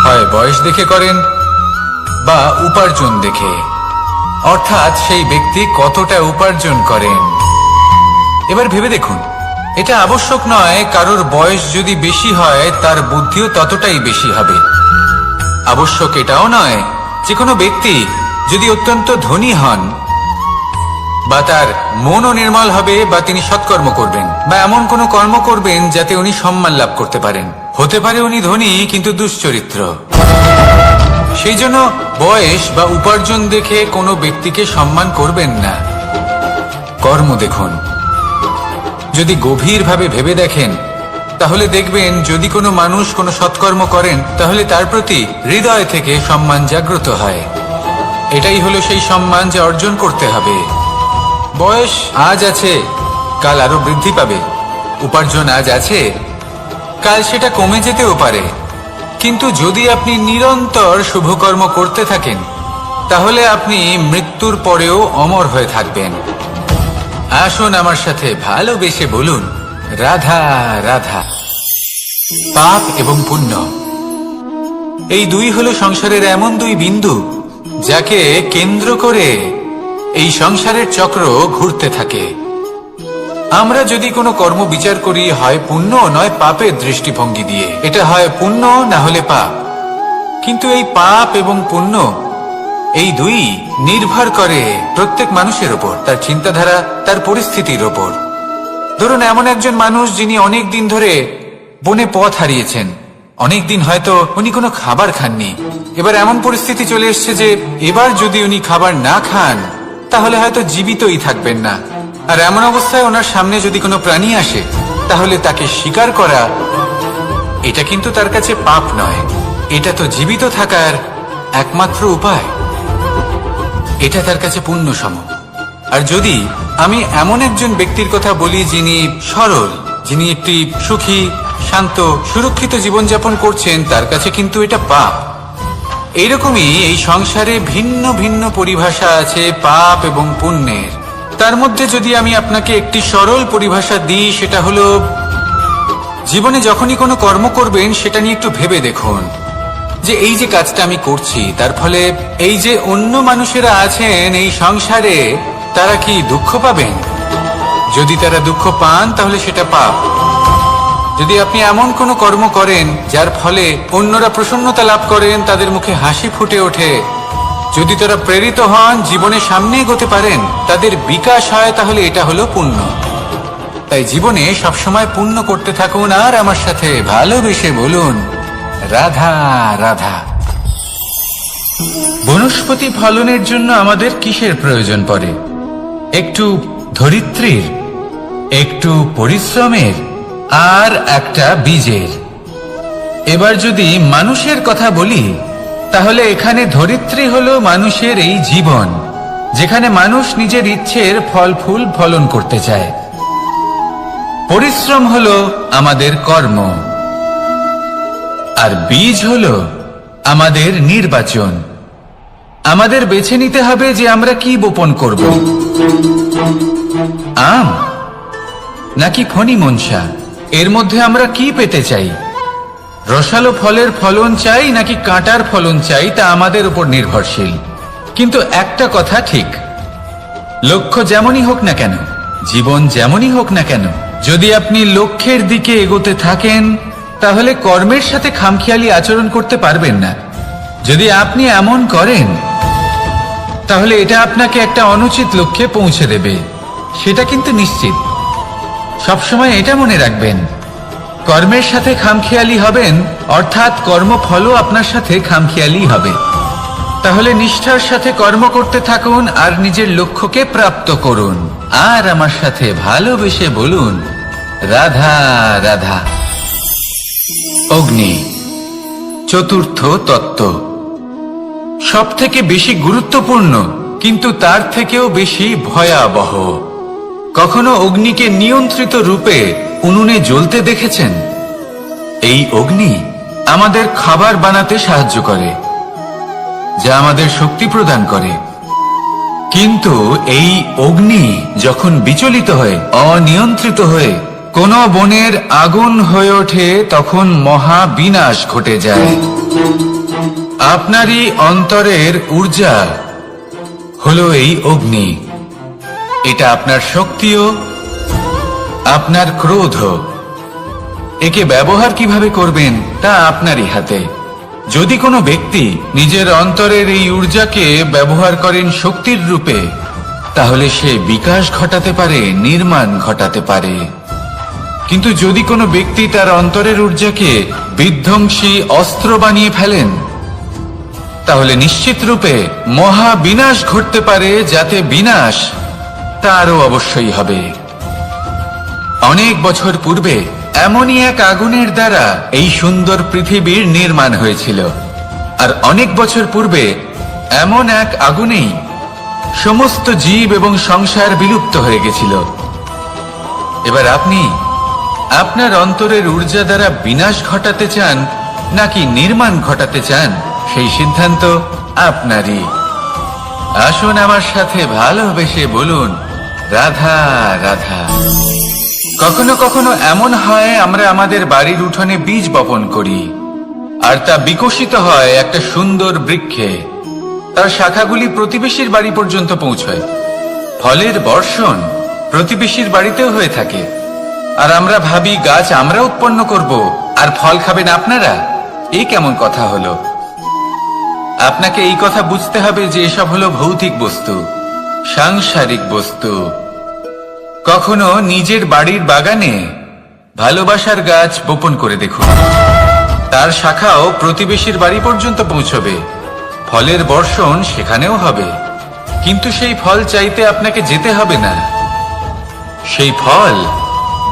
S1: হয় বয়স দেখে করেন বা উপার্জন দেখে। অর্থাৎ সেই ব্যক্তি কতটা উপার্জন করেন। এবার ভেবে দেখুন, এটা আবশ্যক নয় কারোর বয়স যদি বেশি হয় তার বুদ্ধিও ততটাই বেশি হবে। আবশ্যক এটাও নয় যে কোনো ব্যক্তি যদি অত্যন্ত ধনী হন বা তার মনও নির্মল হবে বা তিনি সৎকর্ম করবেন বা এমন কোনো কর্ম করবেন যাতে উনি সম্মান লাভ করতে পারেন। হতে পারে উনি ধনী কিন্তু দুশ্চরিত্র। সেই জন্য বয়স বা উপার্জন দেখে কোনো ব্যক্তিকে সম্মান করবেন না। কর্ম দেখুন। যদি গভীরভাবে ভেবে দেখেন তাহলে দেখবেন যদি কোনো মানুষ কোনো সৎকর্ম করেন তাহলে তার প্রতি হৃদয় থেকে সম্মান জাগ্রত হয়। এটাই হলো সেই সম্মান যা অর্জন করতে হবে। বয়স আজ আছে, কাল আরো বৃদ্ধি পাবে। উপার্জন আজ আছে, কাল সেটা কমে যেতেও পারে। কিন্তু যদি আপনি নিরন্তর শুভকর্ম করতে থাকেন তাহলে আপনি মৃত্যুর পরেও অমর হয়ে থাকবেন। আসুন আমার সাথে ভালোবেসে বলুন, রাধা রাধা। পাপ এবং পুণ্য, এই দুই হলো সংসারের এমন দুই বিন্দু যাকে কেন্দ্র করে এই সংসারের চক্র ঘুরতে থাকে। আমরা যদি কোনো কর্ম বিচার করি হয় পুণ্য নয় পাপের দৃষ্টিভঙ্গি দিয়ে, এটা হয় পুণ্য না হলে পাপ। কিন্তু এই পাপ এবং পুণ্য এই দুই নির্ভর করে প্রত্যেক মানুষের ওপর, তার চিন্তাধারা, তার পরিস্থিতির ওপর। ধরুন এমন একজন মানুষ যিনি অনেক দিন ধরে বনে পথ হারিয়েছেন, অনেক দিন হয়তো উনি কোনো খাবার খাননি। এবার এমন পরিস্থিতি চলে এসছে যে এবার যদি উনি খাবার না খান তাহলে হয়তো জীবিতই থাকবেন না। আর এমন অবস্থায় ওনার সামনে যদি কোনো প্রাণী আসে তাহলে তাকে শিকার করা এটা কিন্তু তার কাছে পাপ নয়, এটা তো জীবিত থাকার একমাত্র উপায়। এটা তার কাছে পুণ্য সম। আর যদি আমি এমন একজন ব্যক্তির কথা বলি যিনি সরল, যিনি একটি সুখী, শান্ত, সুরক্ষিত জীবনযাপন করছেন, তার কাছে কিন্তু এটা পাপ। এইরকমই এই সংসারে ভিন্ন ভিন্ন পরিভাষা আছে পাপ এবং পুণ্যের। তার মধ্যে যদি আমি আপনাকে একটি সরল পরিভাষা দিই সেটা হলো, জীবনে যখনই কোনো কর্ম করবেন সেটা নিয়ে একটু ভেবে দেখুন যে এই যে কাজটা আমি করছি তার ফলে এই যে অন্য মানুষেরা আছেন এই সংসারে তারা কি দুঃখ পাবেন? যদি তারা দুঃখ পান তাহলে সেটা পাপ। যদি আপনি এমন কোনো কর্ম করেন যার ফলে অন্যরা প্রসন্নতা লাভ করেন, তাদের মুখে হাসি ফুটে ওঠে, যদি তারা প্রেরিত হন, জীবনে সামনে এগোতে পারেন, তাদের বিকাশ হয়, তাহলে এটা হলো পুণ্য। তাই জীবনে সবসময় পুণ্য করতে থাকুন আর আমার সাথে ভালোবেসে বলুন, রাধা রাধা। বনস্পতি ফলনের জন্য আমাদের কিসের প্রয়োজন পড়ে? একটু ধরিত্রীর, একটু পরিশ্রমের আর একটা বীজের। এবার যদি মানুষের কথা বলি তাহলে এখানে ধরিত্রী হলো মানুষের এই জীবন, যেখানে মানুষ নিজের ইচ্ছের ফল ফুল ফলন করতে চায়। পরিশ্রম হলো আমাদের কর্ম, আর বীজ হলো আমাদের নির্বাচন। আমাদের বেছে নিতে হবে যে আমরা কি বপন করব, আম নাকি ফণি মনসা। এর মধ্যে আমরা কি পেতে চাই? রসালো ফলের ফলন চাই নাকি কাঁটার ফলন চাই, তা আমাদের উপর নির্ভরশীল। কিন্তু একটা কথা ঠিক, লক্ষ্য যেমনই হোক না কেন, জীবন যেমনই হোক না কেন, যদি আপনি লক্ষ্যের দিকে এগোতে থাকেন তাহলে কর্মের সাথে খামখেয়ালি আচরণ করতে পারবেন না। যদি আপনি এমন করেন তাহলে এটা আপনাকে একটা অনুচিত লক্ষ্যে পৌঁছে দেবে, সেটা কিন্তু নিশ্চিত। সবসময় এটা মনে রাখবেন, কর্মের সাথে খামখেয়ালি হবেন অর্থাৎ কর্মফলও আপনার সাথে খামখেয়ালি হবে। তাহলে নিষ্ঠার সাথে কর্ম করতে থাকুন আর নিজের লক্ষ্যকে প্রাপ্ত করুন। আর আমার সাথে ভালোবেসে বলুন, রাধা রাধা। অগ্নি চতুর্থ তত্ত্ব, সব থেকে বেশি গুরুত্বপূর্ণ কিন্তু তার থেকেও বেশি ভয়াবহ। কখনো অগ্নিকে নিয়ন্ত্রিত রূপে উনুনে জ্বলতে দেখেছেন? এই অগ্নি আমাদের খাবার বানাতে সাহায্য করে, যা আমাদের শক্তি প্রদান করে। কিন্তু এই অগ্নি যখন বিচলিত হয়ে, অনিয়ন্ত্রিত হয়ে কোন বনের আগুন হয়ে ওঠে, তখন মহা বিনাশ ঘটে যায়। আপনারই অন্তরের ঊর্জা হলো এই অগ্নি। এটা আপনার শক্তিও, আপনার ক্রোধও। একে ব্যবহার কিভাবে করবেন তা আপনারই হাতে। যদি কোনো ব্যক্তি নিজের অন্তরের এই ঊর্জাকে ব্যবহার করেন শক্তির রূপে, তাহলে সে বিকাশ ঘটাতে পারে, নির্মাণ ঘটাতে পারে। কিন্তু যদি কোনো ব্যক্তি তার অন্তরের ঊর্জাকে বিধ্বংসী অস্ত্র বানিয়ে ফেলেন, তাহলে নিশ্চিত রূপে মহা বিনাশ ঘটতে পারে, যাতে বিনাশ তারও অবশ্যই হবে। অনেক বছর পূর্বে এমনই এক আগুনের দ্বারা এই সুন্দর পৃথিবীর নির্মাণ হয়েছিল। আর অনেক বছর পূর্বে এমন এক আগুনেই সমস্ত জীব এবং সংসার বিলুপ্ত হয়ে গেছিল। এবার আপনি আপনার অন্তরের ঊর্জা দ্বারা বিনাশ ঘটাতে চান নাকি নির্মাণ ঘটাতে চান, সেই সিদ্ধান্ত আপনারই। আসুন আমার সাথে ভালোবেসে বলুন, রাধা রাধা। কখনো কখনো এমন হয় আমরা আমাদের বাড়ির উঠোনে বীজ বপন করি, আর তা বিকশিত হয় একটা সুন্দর বৃক্ষে। তার শাখাগুলি প্রতিবেশীর বাড়ি পর্যন্ত পৌঁছয়। ফলের বর্ষণ প্রতিবেশীর বাড়িতেও হয়ে থাকে। আর আমরা ভাবি গাছ আমরা উৎপন্ন করব আর ফল খাবেন আপনারা। এই কেমন কথা হলো? আপনাকে এই কথা বুঝতে হবে যে এসব হলো ভৌতিক বস্তু, সাংসারিক বস্তু। কখনো নিজের বাড়ির বাগানে ভালোবাসার গাছ বপন করে দেখুন। তার শাখাও প্রতিবেশীর বাড়ি পর্যন্ত পৌঁছবে, ফলের বর্ষণ সেখানেও হবে। কিন্তু সেই ফল চাইতে আপনাকে যেতে হবে না, সেই ফল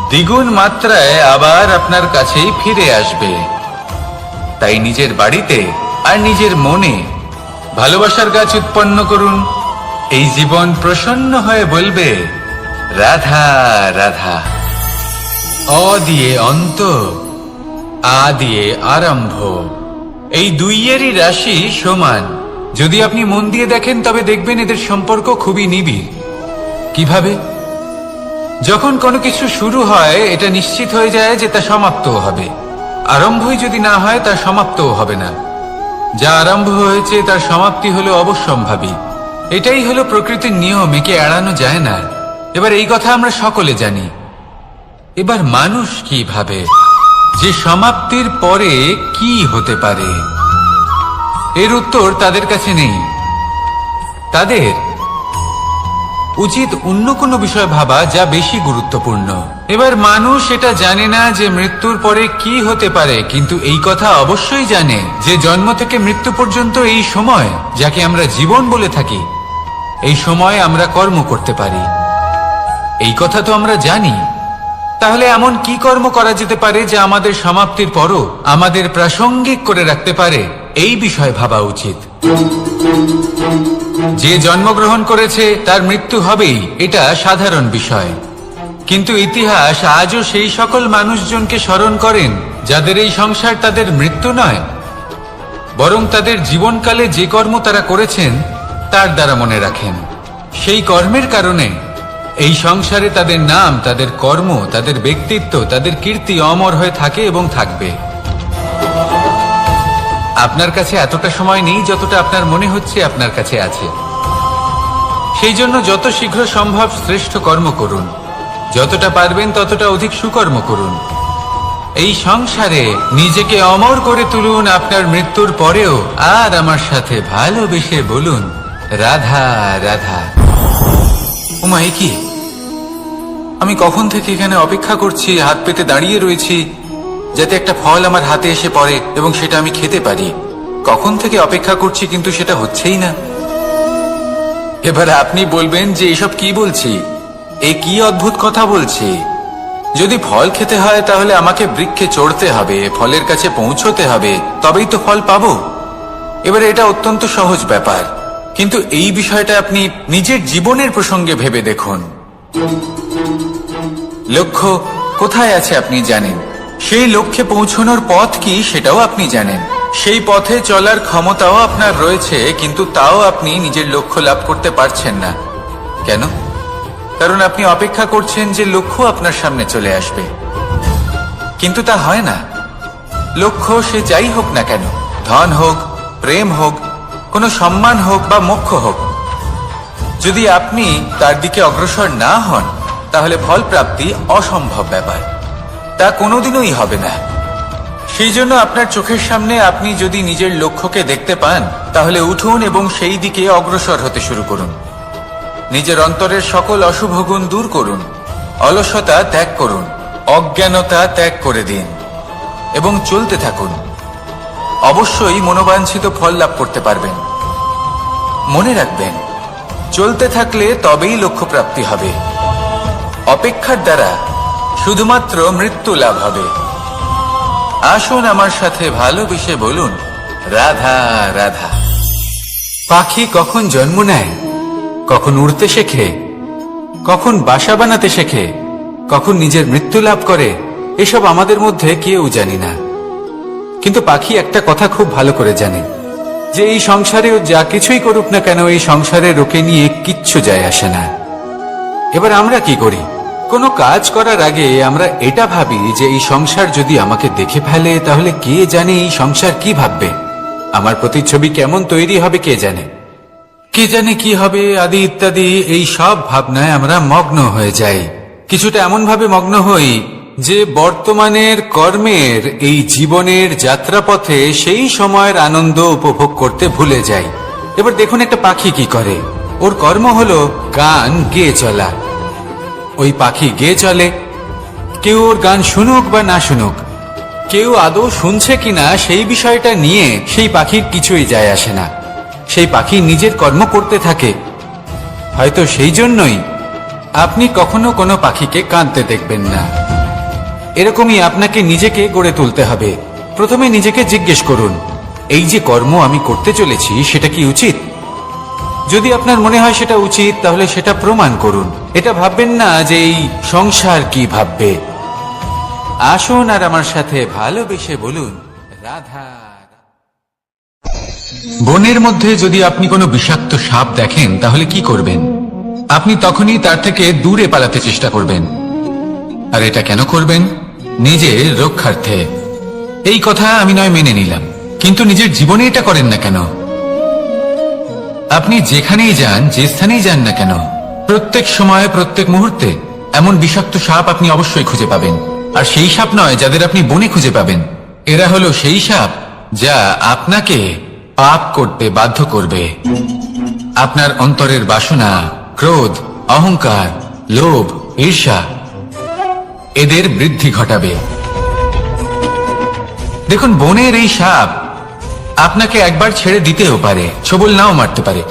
S1: দ্বিগুণ মাত্রায় আবার আপনার কাছেই ফিরে আসবে। তাই নিজের বাড়িতে আর নিজের মনে ভালোবাসার গাছ উৎপন্ন করুন। এই জীবন প্রসন্ন হয়ে বলবে, রাধা রাধা। অ দিয়ে অন্ত, আ দিয়ে আরম্ভ। এই দুইয়েরই রাশি সমান। যদি আপনি মন দিয়ে দেখেন তবে দেখবেন এদের সম্পর্ক খুবই নিবিড়। কিভাবে? যখন কোনো কিছু শুরু হয় এটা নিশ্চিত হয়ে যায় যে তা সমাপ্তও হবে। আরম্ভই যদি না হয় তা সমাপ্তও হবে না। যা আরম্ভ হয়েছে তার সমাপ্তি হলো অবশ্যম্ভাবী। এটাই হলো প্রকৃতির নিয়ম, একে এড়ানো যায় না। এবার এই কথা আমরা সকলে জানি। এবার মানুষ কি ভাবে যে সমাপ্তির পরে কি হতে পারে, এর উত্তর তাদের কাছে নেই। তাদের উচিত অন্য কোনো বিষয় ভাবা যা বেশি গুরুত্বপূর্ণ। এবার মানুষ এটা জানে না যে মৃত্যুর পরে কি হতে পারে, কিন্তু এই কথা অবশ্যই জানে যে জন্ম থেকে মৃত্যু পর্যন্ত এই সময়, যাকে আমরা জীবন বলে থাকি, এই সময় আমরা কর্ম করতে পারি। এই কথা তো আমরা জানি। তাহলে এমন কি কর্ম করা যেতে পারে যা আমাদের সমাপ্তির পরও আমাদের প্রাসঙ্গিক করে রাখতে পারে, এই বিষয়ে ভাবা উচিত। যে জন্মগ্রহণ করেছে তার মৃত্যু হবেই, এটা সাধারণ বিষয়। কিন্তু ইতিহাস আজও সেই সকল মানুষজনকে স্মরণ করেন যাদের এই সংসার তাদের মৃত্যু নয়, বরং তাদের জীবনকালে যে কর্ম তারা করেছেন তার দ্বারা মনে রাখেন। সেই কর্মের কারণে এই সংসারে তাদের নাম, তাদের কর্ম, তাদের ব্যক্তিত্ব, তাদের কীর্তি অমর হয়ে থাকে এবং থাকবে। আপনার কাছে এতটা সময় নেই যতটা আপনার মনে হচ্ছে আপনার কাছে আছে। সেই জন্য যত শীঘ্র সম্ভব শ্রেষ্ঠ কর্ম করুন, যতটা পারবেন ততটা অধিক সুকর্ম করুন। এই সংসারে নিজেকে অমর করে তুলুন আপনার মৃত্যুর পরেও। আর আমার সাথে ভালোবেসে বলুন, রাধা রাধা। উমা, এ কি? আমি কখন থেকে এখানে অপেক্ষা করছি, হাত পেতে দাঁড়িয়ে রয়েছি যাতে একটা ফল আমার হাতে এসে পড়ে এবং সেটা আমি খেতে পারি। কখন থেকে অপেক্ষা করছি, কিন্তু সেটা হচ্ছেই না। এবার আপনি বলবেন যে এসব কি বলছি, এ কি অদ্ভুত কথা বলছি। যদি ফল খেতে হয় তাহলে আমাকে বৃক্ষে চড়তে হবে, ফলের কাছে পৌঁছতে হবে, তবেই তো ফল পাবো। এবারে এটা অত্যন্ত সহজ ব্যাপার, কিন্তু এই বিষয়টা আপনি নিজের জীবনের প্রসঙ্গে ভেবে দেখুন। লক্ষ্য কোথায় আছে আপনি জানেন, সেই লক্ষ্যে পৌঁছানোর পথ কি সেটাও আপনি জানেন, সেই পথে চলার ক্ষমতাও আপনার রয়েছে, কিন্তু তাও আপনি নিজের লক্ষ্য লাভ করতে পারছেন না। কেন? কারণ আপনি অপেক্ষা করছেন যে লক্ষ্য আপনার সামনে চলে আসবে, কিন্তু তা হয় না। লক্ষ্য সে যাই হোক না কেন, ধন হোক, প্রেম হোক, কোনো সম্মান হোক বা মোক্ষ হোক, যদি আপনি তার দিকে অগ্রসর না হন তাহলে ফল প্রাপ্তি অসম্ভব ব্যাপার, তা কোনোদিনই হবে না। সেই জন্য আপনার চোখের সামনে আপনি যদি নিজের লক্ষ্যকে দেখতে পান তাহলে উঠুন এবং সেই দিকে অগ্রসর হতে শুরু করুন। নিজের অন্তরের সকল অশুভ গুণ দূর করুন, অলসতা ত্যাগ করুন, অজ্ঞানতা ত্যাগ করে দিন এবং চলতে থাকুন। অবশ্যই মনোবাঞ্ছিত ফল লাভ করতে পারবেন। মনে রাখবেন, চলতে থাকলে তবেই লক্ষ্য প্রাপ্তি হবে। অপেক্ষার দ্বারা শুধুমাত্র মৃত্যু লাভ হবে। আসুন আমার সাথে ভালোবেসে বলুন, রাধা রাধা। পাখি কখন জন্ম নেয়, কখন উড়তে শেখে, কখন বাসা বানাতে শেখে, কখন নিজের মৃত্যু লাভ করে, এসব আমাদের মধ্যে কেউ জানি না। কিন্তু পাখি একটা কথা খুব ভালো করে জানে, যে এই সংসারে যা কিছুই করুক না কেন, এই সংসারে ওকে নিয়ে কিচ্ছু যায় আসে না। এবার আমরা কি করি? কোনো কাজ করার আগে আমরা এটা ভাবি যে এই সংসার যদি আমাকে দেখে ফেলে তাহলে কে জানে এই সংসার কি ভাববে, আমার প্রতিচ্ছবি কেমন তৈরি হবে কে জানে, কে জানে কি হবে আদি ইত্যাদি। এই সব ভাবনায় আমরা মগ্ন হয়ে যাই। কিছুটা এমন ভাবে মগ্ন হই যে বর্তমানের কর্মের এই জীবনের যাত্রাপথে সেই সময়ের আনন্দ উপভোগ করতে ভুলে যাই। এবার দেখুন একটা পাখি কি করে, ওর কর্ম হলো গান গেয়ে চলা। ওই পাখি গেয়ে চলে, কেউ ওর গান শুনুক বা না শুনুক, কেউ আদৌ শুনছে কিনা সেই বিষয়টা নিয়ে সেই পাখির কিছুই যায় আসে না। সেই পাখি নিজের কর্ম করতে থাকে। হয়তো সেই জন্যই আপনি কখনো কোনো পাখিকে কাঁদতে দেখবেন না। এরকমই আপনাকে নিজেকে গড়ে তুলতে হবে। প্রথমে নিজেকে জিজ্ঞেস করুন, এই যে কর্ম আমি করতে চলেছি সেটা কি উচিত? যদি আপনার মনে হয় সেটা উচিত তাহলে সেটা প্রমাণ করুন। এটা ভাববেন না যে এই সংসার কি ভাববে। আসুন আর আমার সাথে ভালোবেসে বলুন, রাধা। বনের মধ্যে যদি আপনি কোনো বিষাক্ত সাপ দেখেন তাহলে কি করবেন? আপনি তখনই তার থেকে দূরে পালাতে চেষ্টা করবেন। আর এটা কেন করবেন? নিজের রক্ষার্থে। এই কথা আমি নয় মেনে নিলাম, কিন্তু নিজের জীবনে এটা করেন না কেন? আপনি যেখানেই যান, যে স্থানেই যান না কেন, প্রত্যেক সময়ে প্রত্যেক মুহূর্তে এমন বিষাক্ত সাপ আপনি অবশ্যই খুঁজে পাবেন। আর সেই সাপ নয় যাদের আপনি বনে খুঁজে পাবেন, এরা হলো সেই সাপ যা আপনাকে পাপ করতে বাধ্য করবে। আপনার অন্তরের বাসনা, ক্রোধ, অহংকার, লোভ, ঈর্ষা এদের বৃদ্ধি ঘটাবে। দেখুন, বনের এই সাপ আপনাকে একবার ছেড়ে দিতেও পারে, ছোবল নাও মারতে পারে,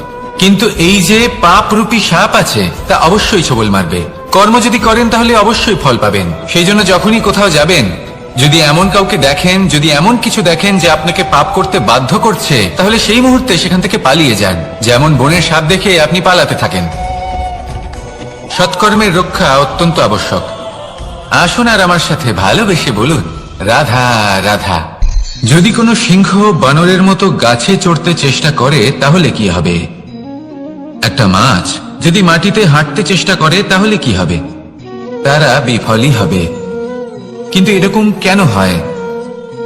S1: কিন্তু এই যে পাপরূপী সাপ আছে তা অবশ্যই ছোবল মারবে। কর্ম যদি করেন তাহলে অবশ্যই ফল পাবেন। সেই জন্য যখনই কোথাও যাবেন, যদি এমন কাউকে দেখেন, যদি এমন কিছু দেখেন যে আপনাকে পাপ করতে বাধ্য করছে, তাহলে সেই মুহূর্তে সেখান থেকে পালিয়ে যান। যেমন বনের সাপ দেখে আপনি পালাতে থাকেন। সৎকর্মের রক্ষা অত্যন্ত আবশ্যক। আসুন আর আমার সাথে ভালোবেসে বলুন, রাধা রাধা। যদি কোনো সিংহ বানরের মতো গাছে চড়তে চেষ্টা করে তাহলে কি হবে? একটা মাছ যদি মাটিতে হাঁটতে চেষ্টা করে তাহলে কি হবে? তারা বিফলই হবে। কিন্তু এরকম কেন হয়?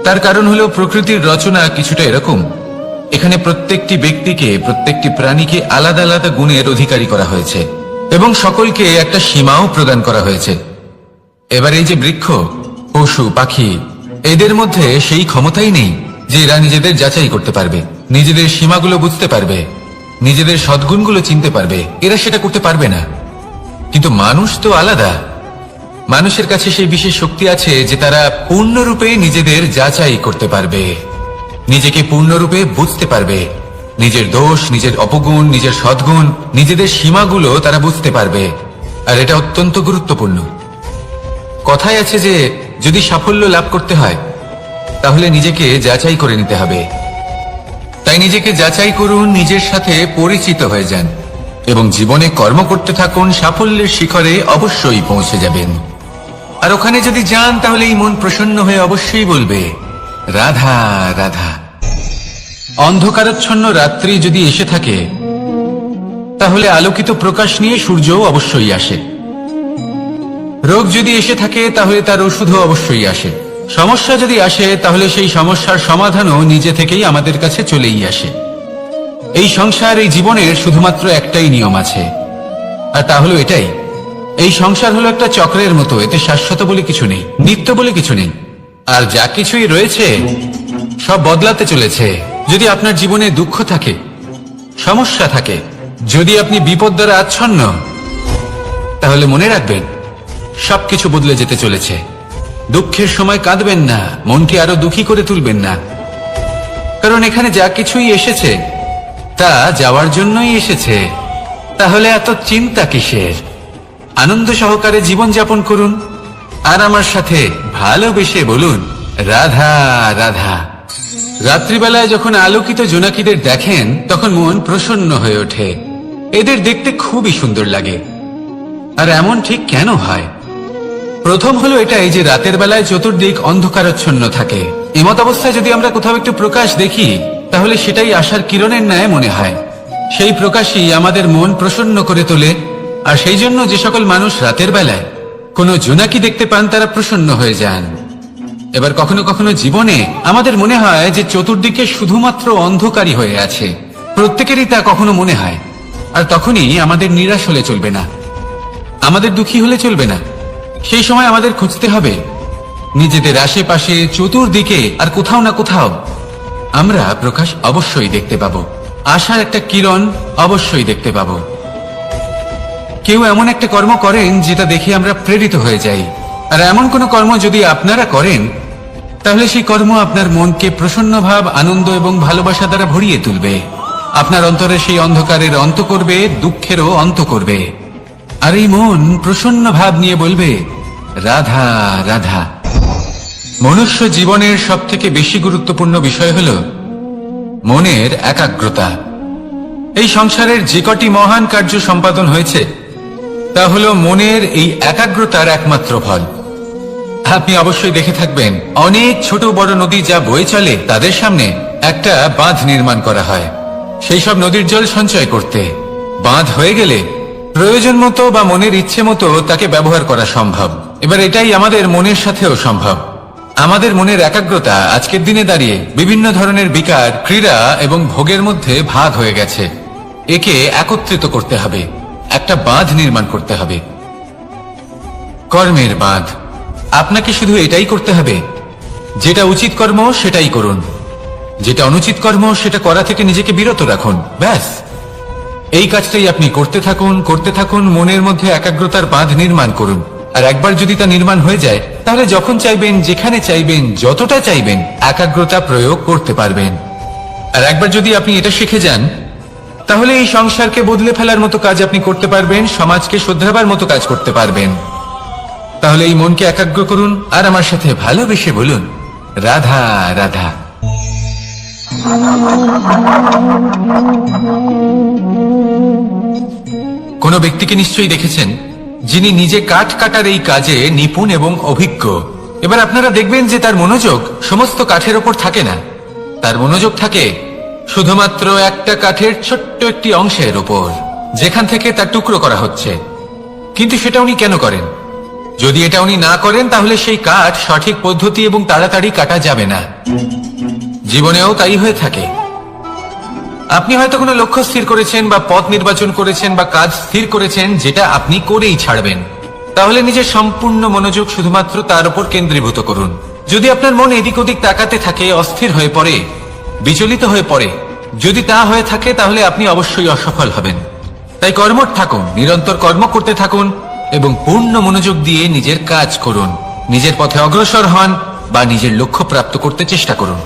S1: তার কারণ হলো প্রকৃতির রচনা কিছুটা এরকম। এখানে প্রত্যেকটি ব্যক্তিকে, প্রত্যেকটি প্রাণীকে আলাদা আলাদা গুণের অধিকারী করা হয়েছে এবং সকলকে একটা সীমাও প্রদান করা হয়েছে। এবার এই যে বৃক্ষ, পশু, পাখি, এদের মধ্যে সেই ক্ষমতাই নেই যে এরা নিজেদের যাচাই করতে পারবে, নিজেদের সীমাগুলো বুঝতে পারবে, নিজেদের সদ্গুণগুলো চিনতে পারবে। এরা সেটা করতে পারবে না। কিন্তু মানুষ তো আলাদা। মানুষের কাছে সেই বিশেষ শক্তি আছে যে তারা পূর্ণরূপে নিজেদের যাচাই করতে পারবে, নিজেকে পূর্ণরূপে বুঝতে পারবে, নিজের দোষ, নিজের অপগুণ, নিজের সদ্গুণ, নিজেদের সীমাগুলো তারা বুঝতে পারবে। আর এটা অত্যন্ত গুরুত্বপূর্ণ। কথায় আছে যে যদি সাফল্য লাভ করতে হয় তাহলে নিজেকে যাচাই করে নিতে হবে। তাই নিজেকে যাচাই করুন, নিজের সাথে পরিচিত হয়ে যান এবং জীবনে কর্ম করতে থাকুন। সাফল্যের শিখরে অবশ্যই পৌঁছে যাবেন। আর ওখানে যদি যান তাহলে এই মন প্রসন্ন হয়ে অবশ্যই বলবে, রাধা রাধা। অন্ধকারাচ্ছন্ন রাত্রি যদি এসে থাকে তাহলে আলোকিত প্রকাশ নিয়ে সূর্যও অবশ্যই আসে। রোগ যদি এসে থাকে তাহলে তার ওষুধও অবশ্যই আসে। সমস্যা যদি আসে তাহলে সেই সমস্যার সমাধানও নিজে থেকেই আমাদের কাছে চলেই আসে। এই সংসার, এই জীবনের শুধুমাত্র একটাই নিয়ম আছে, আর তা হলো এটাই, এই সংসার হলো একটা চক্রের মতো, এতে শাশ্বত বলে কিছু নেই, নিত্য বলে কিছু নেই। আর যা কিছুই রয়েছে সব বদলাতে চলেছে। যদি আপনার জীবনে দুঃখ থাকে, সমস্যা থাকে, যদি আপনি বিপদ দ্বারা আচ্ছন্ন, তাহলে মনে রাখবেন সবকিছু বদলে যেতে চলেছে। দুঃখের সময় কাঁদবেন না, মনকে আরো দুঃখী করে তুলবেন না, কারণ এখানে যা কিছুই এসেছে তা যাওয়ার জন্যই এসেছে। তাহলে এত চিন্তা কিসের? আনন্দ সহকারে জীবন যাপন করুন, আর আমার সাথে ভালোবেসে বলুন রাধা রাধা। রাত্রিবেলায় যখন আলোকিত জোনাকিদের দেখেন তখন মন প্রসন্ন হয়ে ওঠে। এদের দেখতে খুবই সুন্দর লাগে। আর এমন ঠিক কেন হয়? প্রথম হলো এটাই যে রাতের বেলায় চতুর্দিক অন্ধকারাচ্ছন্ন থাকে। এমত অবস্থায় যদি আমরা কোথাও একটু প্রকাশ দেখি, তাহলে সেটাই আশার কিরণের ন্যায় মনে হয়। সেই প্রকাশই আমাদের মন প্রসন্ন করে তোলে। আর সেই জন্য যে সকল মানুষ রাতের বেলায় কোনো জোনাকি দেখতে পান তারা প্রসন্ন হয়ে যান। এবার কখনো কখনো জীবনে আমাদের মনে হয় যে চতুর্দিকে শুধুমাত্র অন্ধকারই হয়ে আছে, প্রত্যেকেরই তা কখনো মনে হয়। আর তখনই আমাদের নিরাশ হলে চলবে না, আমাদের দুঃখী হলে চলবে না। সেই সময় আমাদের খুঁজতে হবে নিজেদের আশেপাশে, চতুর্দিকে, আর কোথাও না কোথাও আমরা প্রকাশ অবশ্যই দেখতে পাবো, আশার একটা কিরণ অবশ্যই দেখতে পাবো। কেউ এমন একটা কর্ম করেন যেটা দেখে আমরা প্রেরিত হয়ে যাই, আর এমন কোন কর্ম যদি আপনারা করেন তাহলে সেই কর্ম আপনার মনকে প্রসন্ন ভাব, আনন্দ এবং ভালোবাসা দ্বারা ভরিয়ে তুলবে। আপনার অন্তরে সেই অন্ধকারের অন্ত করবে, দুঃখেরও অন্ত করবে। আর এই মন প্রসন্ন ভাব নিয়ে বলবে রাধা রাধা। মনুষ্য জীবনের সব থেকে বেশি গুরুত্বপূর্ণ বিষয় হল মনের একাগ্রতা। এই সংসারের যে কটি মহান কার্য সম্পাদন হয়েছে তা হল মনের এই একাগ্রতার একমাত্র ফল। আপনি অবশ্যই দেখে থাকবেন অনেক ছোট বড় নদী যা বয়ে চলে তাদের সামনে একটা বাঁধ নির্মাণ করা হয় সেই সব নদীর জল সঞ্চয় করতে। বাঁধ হয়ে গেলে প্রয়োজন মতো বা মনের ইচ্ছে মতো তাকে ব্যবহার করা সম্ভব। এবার এটাই আমাদের মনের সাথেও সম্ভব। আমাদের মনের একাগ্রতা আজকের দিনে দাঁড়িয়ে বিভিন্ন ধরনের বিকার, ক্রীড়া এবং ভোগের মধ্যে ভাগ হয়ে গেছে। একে একত্রিত করতে হবে, একটা বাঁধ নির্মাণ করতে হবে, কর্মের বাঁধ। আপনাকে শুধু এটাই করতে হবে, যেটা উচিত কর্ম সেটাই করুন, যেটা অনুচিত কর্ম সেটা করা থেকে নিজেকে বিরত রাখুন। ব্যাস, এই কাজটাই আপনি করতে থাকুন, করতে থাকুন। মনের মধ্যে একাগ্রতার বাঁধ নির্মাণ করুন। আর একবার যদি তা নির্মাণ হয়ে যায় তাহলে যখন চাইবেন, যেখানে চাইবেন, যতটা চাইবেন একাগ্রতা প্রয়োগ করতে পারবেন। আর একবার যদি আপনি এটা শিখে যান তাহলে এই সংসারকে বদলে ফেলার মতো কাজ আপনি করতে পারবেন, সমাজকে শুধরাবার মতো কাজ করতে পারবেন। তাহলে এই মনকে একাগ্র করুন আর আমার সাথে ভালোবেসে বলুন রাধা রাধা। কোন ব্যক্তিকে নিশ্চয়ই দেখেছেন যিনি নিজে কাঠ কাটার এই কাজে নিপুণ এবং অভিজ্ঞ। এবার আপনারা দেখবেন যে তার মনোযোগ সমস্ত কাঠের ওপর থাকে না, তার মনোযোগ থাকে শুধুমাত্র একটা কাঠের ছোট্ট একটি অংশের ওপর, যেখান থেকে তার টুকরো করা হচ্ছে। কিন্তু সেটা উনি কেন করেন? যদি এটা উনি না করেন তাহলে সেই কাঠ সঠিক পদ্ধতি এবং তাড়াতাড়ি কাটা যাবে না। জীবনেও তাই হয়ে থাকে। আপনি হয়তো কোনো লক্ষ্য স্থির করেছেন বা পথ নির্বাচন করেছেন বা কাজ স্থির করেছেন যেটা আপনি করেই ছাড়বেন। তাহলে নিজের সম্পূর্ণ মনোযোগ শুধুমাত্র তার উপর কেন্দ্রীভূত করুন। যদি আপনার মন এদিক ওদিক তাকাতে থাকে, অস্থির হয়ে পড়ে, বিচলিত হয়ে পড়ে, যদি তা হয়ে থাকে তাহলে আপনি অবশ্যই অসফল হবেন। তাই কর্মঠ থাকুন, নিরন্তর কর্ম করতে থাকুন এবং পূর্ণ মনোযোগ দিয়ে নিজের কাজ করুন। নিজের পথে অগ্রসর হন বা নিজের লক্ষ্য প্রাপ্ত করতে চেষ্টা করুন।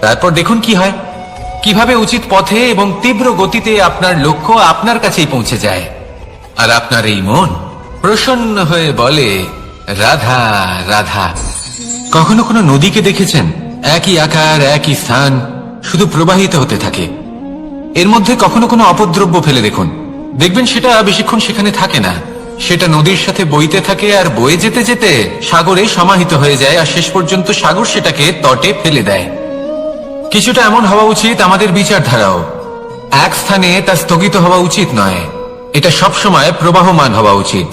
S1: তারপর দেখুন কি হয়, কিভাবে উচিত পথে এবং তীব্র গতিতে আপনার লক্ষ্য আপনার কাছেই পৌঁছে যায়। আর আপনার এই মন প্রসন্ন হয়ে বলে রাধা রাধা। কখনো কোনো নদীকে দেখেছেন? একই আকার, একই স্থান, শুধু প্রবাহিত হতে থাকে। এর মধ্যে কখনো কোনো অপদ্রব্য ফেলে দেখুন, দেখবেন সেটা বেশিক্ষণ সেখানে থাকে না। সেটা নদীর সাথে বইতে থাকে আর বয়ে যেতে যেতে সাগরে সমাহিত হয়ে যায়, আর শেষ পর্যন্ত সাগর সেটাকে তটে ফেলে দেয়। কিছুটা এমন হওয়া উচিত আমাদের বিচারধারাও। এক স্থানে তা স্থগিত হওয়া উচিত নয়, এটা সবসময় প্রবাহমান হওয়া উচিত।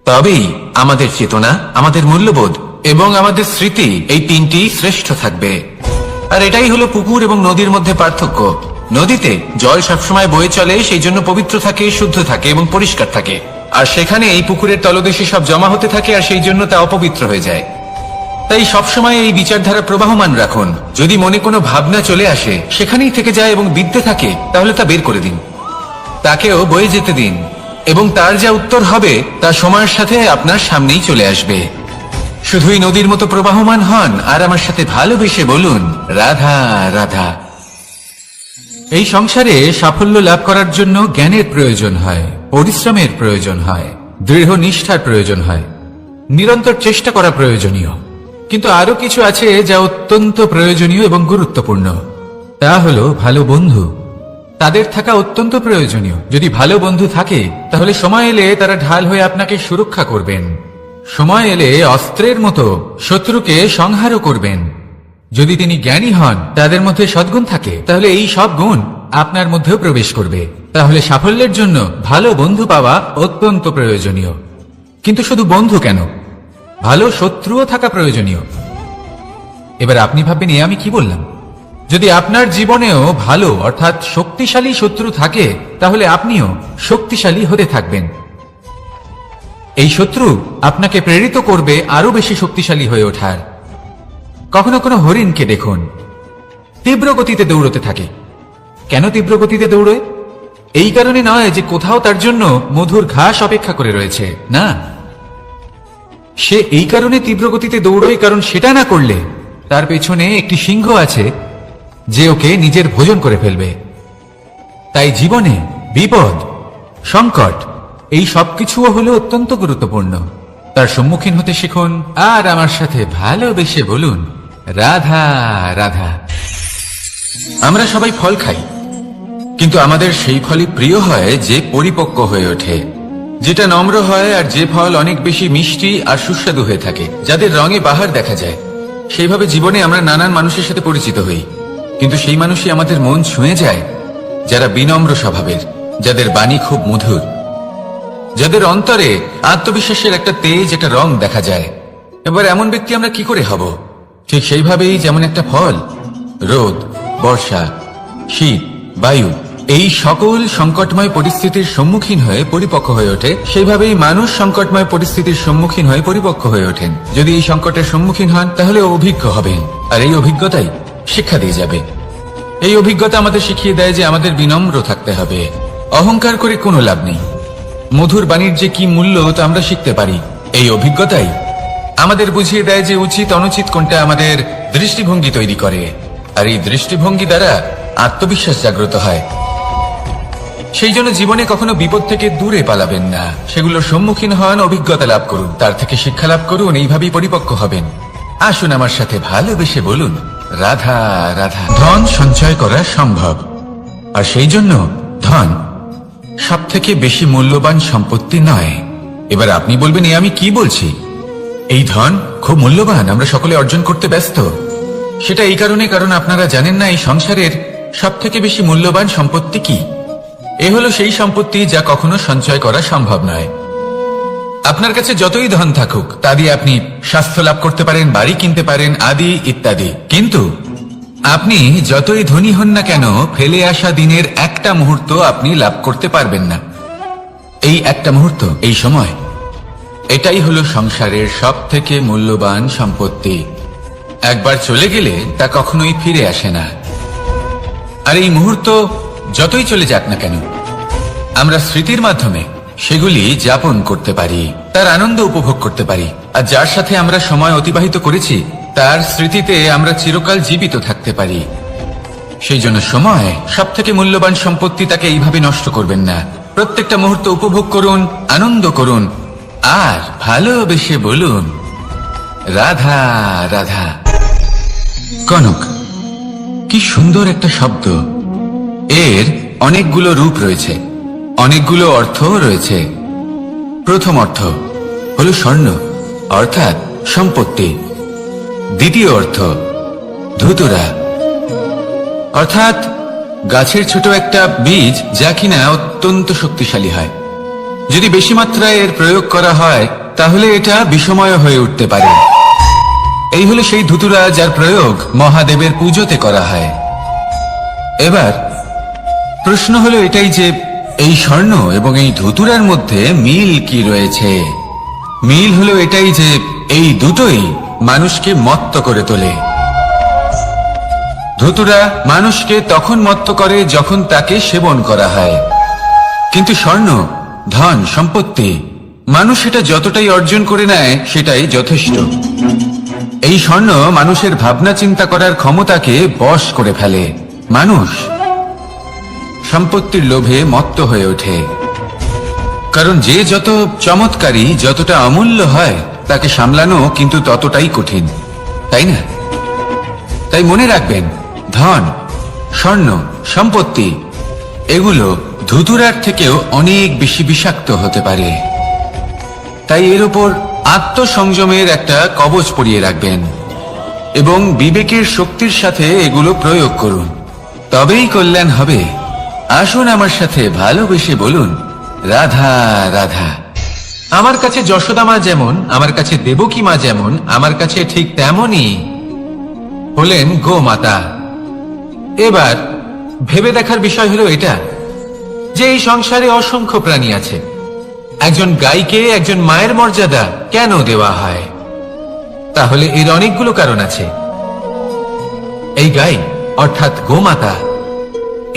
S1: তবেই আমাদের চেতনা, আমাদের মূল্যবোধ এবং আমাদের স্মৃতি, এই তিনটি শ্রেষ্ঠ থাকবে। আর এটাই হলো পুকুর এবং নদীর মধ্যে পার্থক্য।
S2: নদীতে জল সবসময় বয়ে চলে, সেই জন্য পবিত্র থাকে, শুদ্ধ থাকে এবং পরিষ্কার থাকে। আর সেখানে এই পুকুরের তলদেশে সব জমা হতে থাকে, আর সেই জন্য তা অপবিত্র হয়ে যায়। তাই সবসময় এই বিচারধারা প্রবাহমান রাখুন। যদি মনে কোনো ভাবনা চলে আসে, সেখানেই থেকে যায় এবং বিদ্যে থাকে, তাহলে তা বের করে দিন, তাকেও বয়ে যেতে দিন, এবং তার যা উত্তর হবে তা সময়ের সাথে আপনার সামনেই চলে আসবে। শুধুই নদীর মতো প্রবাহমান হন আর আমার সাথে ভালোবেসে বলুন, রাধা রাধা। এই সংসারে সাফল্য লাভ করার জন্য জ্ঞানের প্রয়োজন হয়, পরিশ্রমের প্রয়োজন হয়, দৃঢ় নিষ্ঠার প্রয়োজন হয়, নিরন্তর চেষ্টা করা প্রয়োজনীয়। কিন্তু আরো কিছু আছে যা অত্যন্ত প্রয়োজনীয় এবং গুরুত্বপূর্ণ। তা হলো ভালো বন্ধু। তাদের থাকা অত্যন্ত প্রয়োজনীয়। যদি ভালো বন্ধু থাকে, তাহলে সময় এলে তারা ঢাল হয়ে আপনাকে সুরক্ষা করবেন। সময় এলে অস্ত্রের মতো শত্রুকে সংহারও করবেন। যদি তিনি জ্ঞানী হন, তাদের মধ্যে সদ্গুণ থাকে, তাহলে এই সব গুণ আপনার মধ্যেও প্রবেশ করবে। তাহলে সাফল্যের জন্য ভালো বন্ধু পাওয়া অত্যন্ত প্রয়োজনীয়। কিন্তু শুধু বন্ধু কেন, ভালো শত্রুও থাকা প্রয়োজনীয়। এবার আপনি ভাববেন, এ আমি কি বললাম? যদি আপনার জীবনেও ভালো অর্থাৎ শক্তিশালী শত্রু থাকে, তাহলে আপনিও শক্তিশালী হতে থাকবেন। এই শত্রু আপনাকে প্রেরিত করবে আরো বেশি শক্তিশালী হয়ে ওঠার। কখনো কোনো হরিণকে দেখুন, তীব্র গতিতে দৌড়তে থাকে। কেন তীব্র গতিতে দৌড়ে? এই কারণে নয় যে কোথাও তার জন্য মধুর ঘাস অপেক্ষা করে রয়েছে, না। সে এই কারণে তীব্র গতিতে দৌড়ে কারণ সেটা না করলে তার পেছনে একটি সিংহ আছে যে ওকে নিজের ভোজন করে ফেলবে। তাই জীবনে বিপদ, সংকট, এই সবকিছুও হলো অত্যন্ত গুরুত্বপূর্ণ। তার সম্মুখীন হতে শিখুন আর আমার সাথে ভালোবেসে বলুন, রাধা রাধা। আমরা সবাই ফল খাই, কিন্তু আমাদের সেই ফলই প্রিয় হয় যে পরিপক্ক হয়ে ওঠে, যেটা নম্র হয়, আর যে ফল অনেক বেশি মিষ্টি আর সুস্বাদু হয়ে থাকে, যাদের রঙে বাহার দেখা যায়। সেইভাবে জীবনে আমরা নানান মানুষের সাথে পরিচিত হই, কিন্তু সেই মানুষই আমাদের মন ছুঁয়ে যায় যারা বিনম্র স্বভাবের, যাদের বাণী খুব মধুর, যাদের অন্তরে আত্মবিশ্বাসের একটা তেজ, একটা রং দেখা যায়। এবার এমন ব্যক্তি আমরা কি করে হব? ঠিক সেইভাবেই যেমন একটা ফল রোদ, বর্ষা, শীত, বায়ু, এই সকল সংকটময় পরিস্থিতির সম্মুখীন হয়ে পরিপক্ক হয়ে ওঠে, সেইভাবেই মানুষ সংকটময় পরিস্থিতির সম্মুখীন হয়ে পরিপক্ক হয়ে ওঠেন। যদি এই সংকটের সম্মুখীন হন, তাহলে অভিজ্ঞ হবেন, আর এই অভিজ্ঞতাই শিক্ষা দিয়ে যাবে। এই অভিজ্ঞতা আমাদের শিখিয়ে দেয় যে আমাদের বিনম্র থাকতে হবে। অহংকার করে কোনো লাভ নেই। মধুর বাণীর যে কি মূল্য তা আমরা শিখতে পারি। এই অভিজ্ঞতাই আমাদের বুঝিয়ে দেয় যে উচিত অনুচিত কোনটা, আমাদের দৃষ্টিভঙ্গি তৈরি করে, আর এই দৃষ্টিভঙ্গি দ্বারা আত্মবিশ্বাস জাগ্রত হয়। সেই জন্য জীবনে কখনো বিপদ থেকে দূরে পালাবেন না, সেগুলোর সম্মুখীন হন, অভিজ্ঞতা লাভ করুন, তার থেকে শিক্ষা লাভ করুন, এইভাবেই পরিপক্ক হবেন। আসুন আমার সাথে ভালোবেসে বলুন, রাধা রাধা। ধন সঞ্চয় করা সম্ভব, আর সেই জন্য ধন সব থেকে বেশি মূল্যবান সম্পত্তি নয়। এবার আপনি বলবেন, এ আমি কি বলছি? এই ধন খুব মূল্যবান, আমরা সকলে অর্জন করতে ব্যস্ত। সেটা এই কারণে, কারণ আপনারা জানেন না এই সংসারের সব থেকে বেশি মূল্যবান সম্পত্তি কি। এ হলো সেই সম্পত্তি যা কখনো সঞ্চয় করা সম্ভব নয়। আপনার কাছে যতই ধন থাকুক, তা দিয়ে আপনি স্বাস্থ্য লাভ করতে পারেন, বাড়ি কিনতে পারেন, আদি ইত্যাদি। কিন্তু আপনি যতই ধনী হন না কেন, ফেলে আসা দিনের একটা মুহূর্ত আপনি লাভ করতে পারবেন না। এই একটা মুহূর্ত, এই সময়, এটাই হলো সংসারের সব থেকে মূল্যবান সম্পত্তি। একবার চলে গেলে তা কখনোই ফিরে আসে না। আর এই মুহূর্ত যতই চলে যাক না কেন, আমরা স্মৃতির মাধ্যমে সেগুলি যাপন করতে পারি, তার আনন্দ উপভোগ করতে পারি, আর যার সাথে আমরা সময় অতিবাহিত করেছি তার স্মৃতিতে আমরা চিরকাল জীবিত থাকতে পারি। সেই জন্য সময় সব থেকে মূল্যবান সম্পত্তি, তাকে এইভাবে নষ্ট করবেন না। প্রত্যেকটা মুহূর্ত উপভোগ করুন, আনন্দ করুন, আর ভালোবেসে বলুন, রাধা রাধা। কনক, কি সুন্দর একটা শব্দ। এর অনেকগুলো রূপ রয়েছে, অনেকগুলো অর্থ রয়েছে। প্রথম অর্থ হলো স্বর্ণ, অর্থাৎ সম্পত্তি। দ্বিতীয় অর্থ ধুতুরা, অর্থাৎ গাছের ছোট একটা বীজ, যা কিনা অত্যন্ত শক্তিশালী হয়। যদি বেশি মাত্রায় এর প্রয়োগ করা হয়, তাহলে এটা বিষময় হয়ে উঠতে পারে। এই হলো সেই ধুতুরা যার প্রয়োগ মহাদেবের পুজোতে করা হয়। এবার
S1: প্রশ্ন হলো এটাই যে এই স্বর্ণ এবং এই ধুতুরার মধ্যে মিল কি রয়েছে। মিল হলো এটাই যে এই দুটোই মানুষকে মত্ত করে তোলে। ধুতুরা মানুষকে তখন মত্ত করে যখন তাকে সেবন করা হয়, কিন্তু স্বর্ণ, ধন, সম্পত্তি, মানুষ এটা যতটাই অর্জন করে নেয় সেটাই যথেষ্ট। এই স্বর্ণ মানুষের ভাবনা চিন্তা করার ক্ষমতাকে বশ করে ফেলে। মানুষ সম্পত্তির লোভে মত্ত হয়ে ওঠে, কারণ যে যত চমৎকারী, যতটা অমূল্য হয় তাকে সামলানো কিন্তু ততটাই কঠিন, তাই না? তাই মনে রাখবেন, ধন, স্বর্ণ, সম্পত্তি এগুলো ধুতুরার থেকেও অনেক বেশি বিষাক্ত হতে পারে। তাই এর উপর আত্মসংযমের একটা কবচ পরিয়ে রাখবেন এবং বিবেকের শক্তির সাথে এগুলো প্রয়োগ করুন, তবেই কল্যাণ হবে। আসুন আমার সাথে ভালোবেসে বলুন, রাধা রাধা।
S2: আমার কাছে যশোদা মা যেমন, আমার কাছে দেবকী মা যেমন, আমার কাছে ঠিক তেমনই হলেন গোমাতা। এবার ভেবে দেখার বিষয় হলো এটা যে এই সংসারে অসংখ্য প্রাণী আছে, একজন গাইকে একজন মায়ের মর্যাদা কেন দেওয়া হয়? তাহলে এর অনেকগুলো কারণ আছে। এই গাই অর্থাৎ গোমাতা,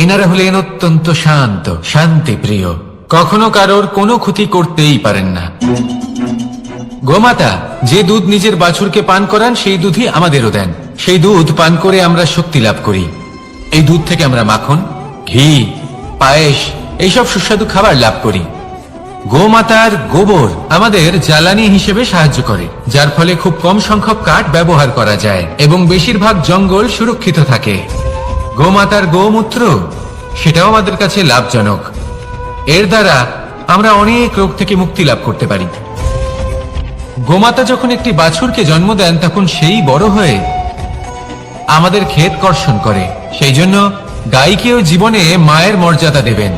S2: এনারা হলেন অত্যন্ত শান্ত, শান্তিপ্রিয়, কখনো কারোর কোনো ক্ষতি করতেই পারেন না। গোমাতা যে দুধ নিজের বাছুরকে পান করান সেই দুধই আমাদেরও দেন। সেই দুধ পান করে আমরা শক্তি লাভ করি। এই দুধ থেকে আমরা মাখন, ঘি, পায়েস এইসব সুস্বাদু খাবার লাভ করি। গোমাতার গোবর আমাদের জ্বালানি হিসেবে সাহায্য করে, যার ফলে খুব কম সংখ্যক কাঠ ব্যবহার করা যায় এবং বেশিরভাগ জঙ্গল সুরক্ষিত থাকে। গোমাতার গোমূত্র সেটাও আমাদের কাছে লাভজনক। এর দ্বারা আমরা অনেক রোগ থেকে মুক্তি লাভ করতে পারি। গোমাতা যখন একটি বাছুরকে জন্ম দেন তখন সেই বড় হয়ে আমাদের ক্ষেত কর্ষণ করে। সেই জন্য গাইকেও জীবনে মায়ের মর্যাদা দেবেন।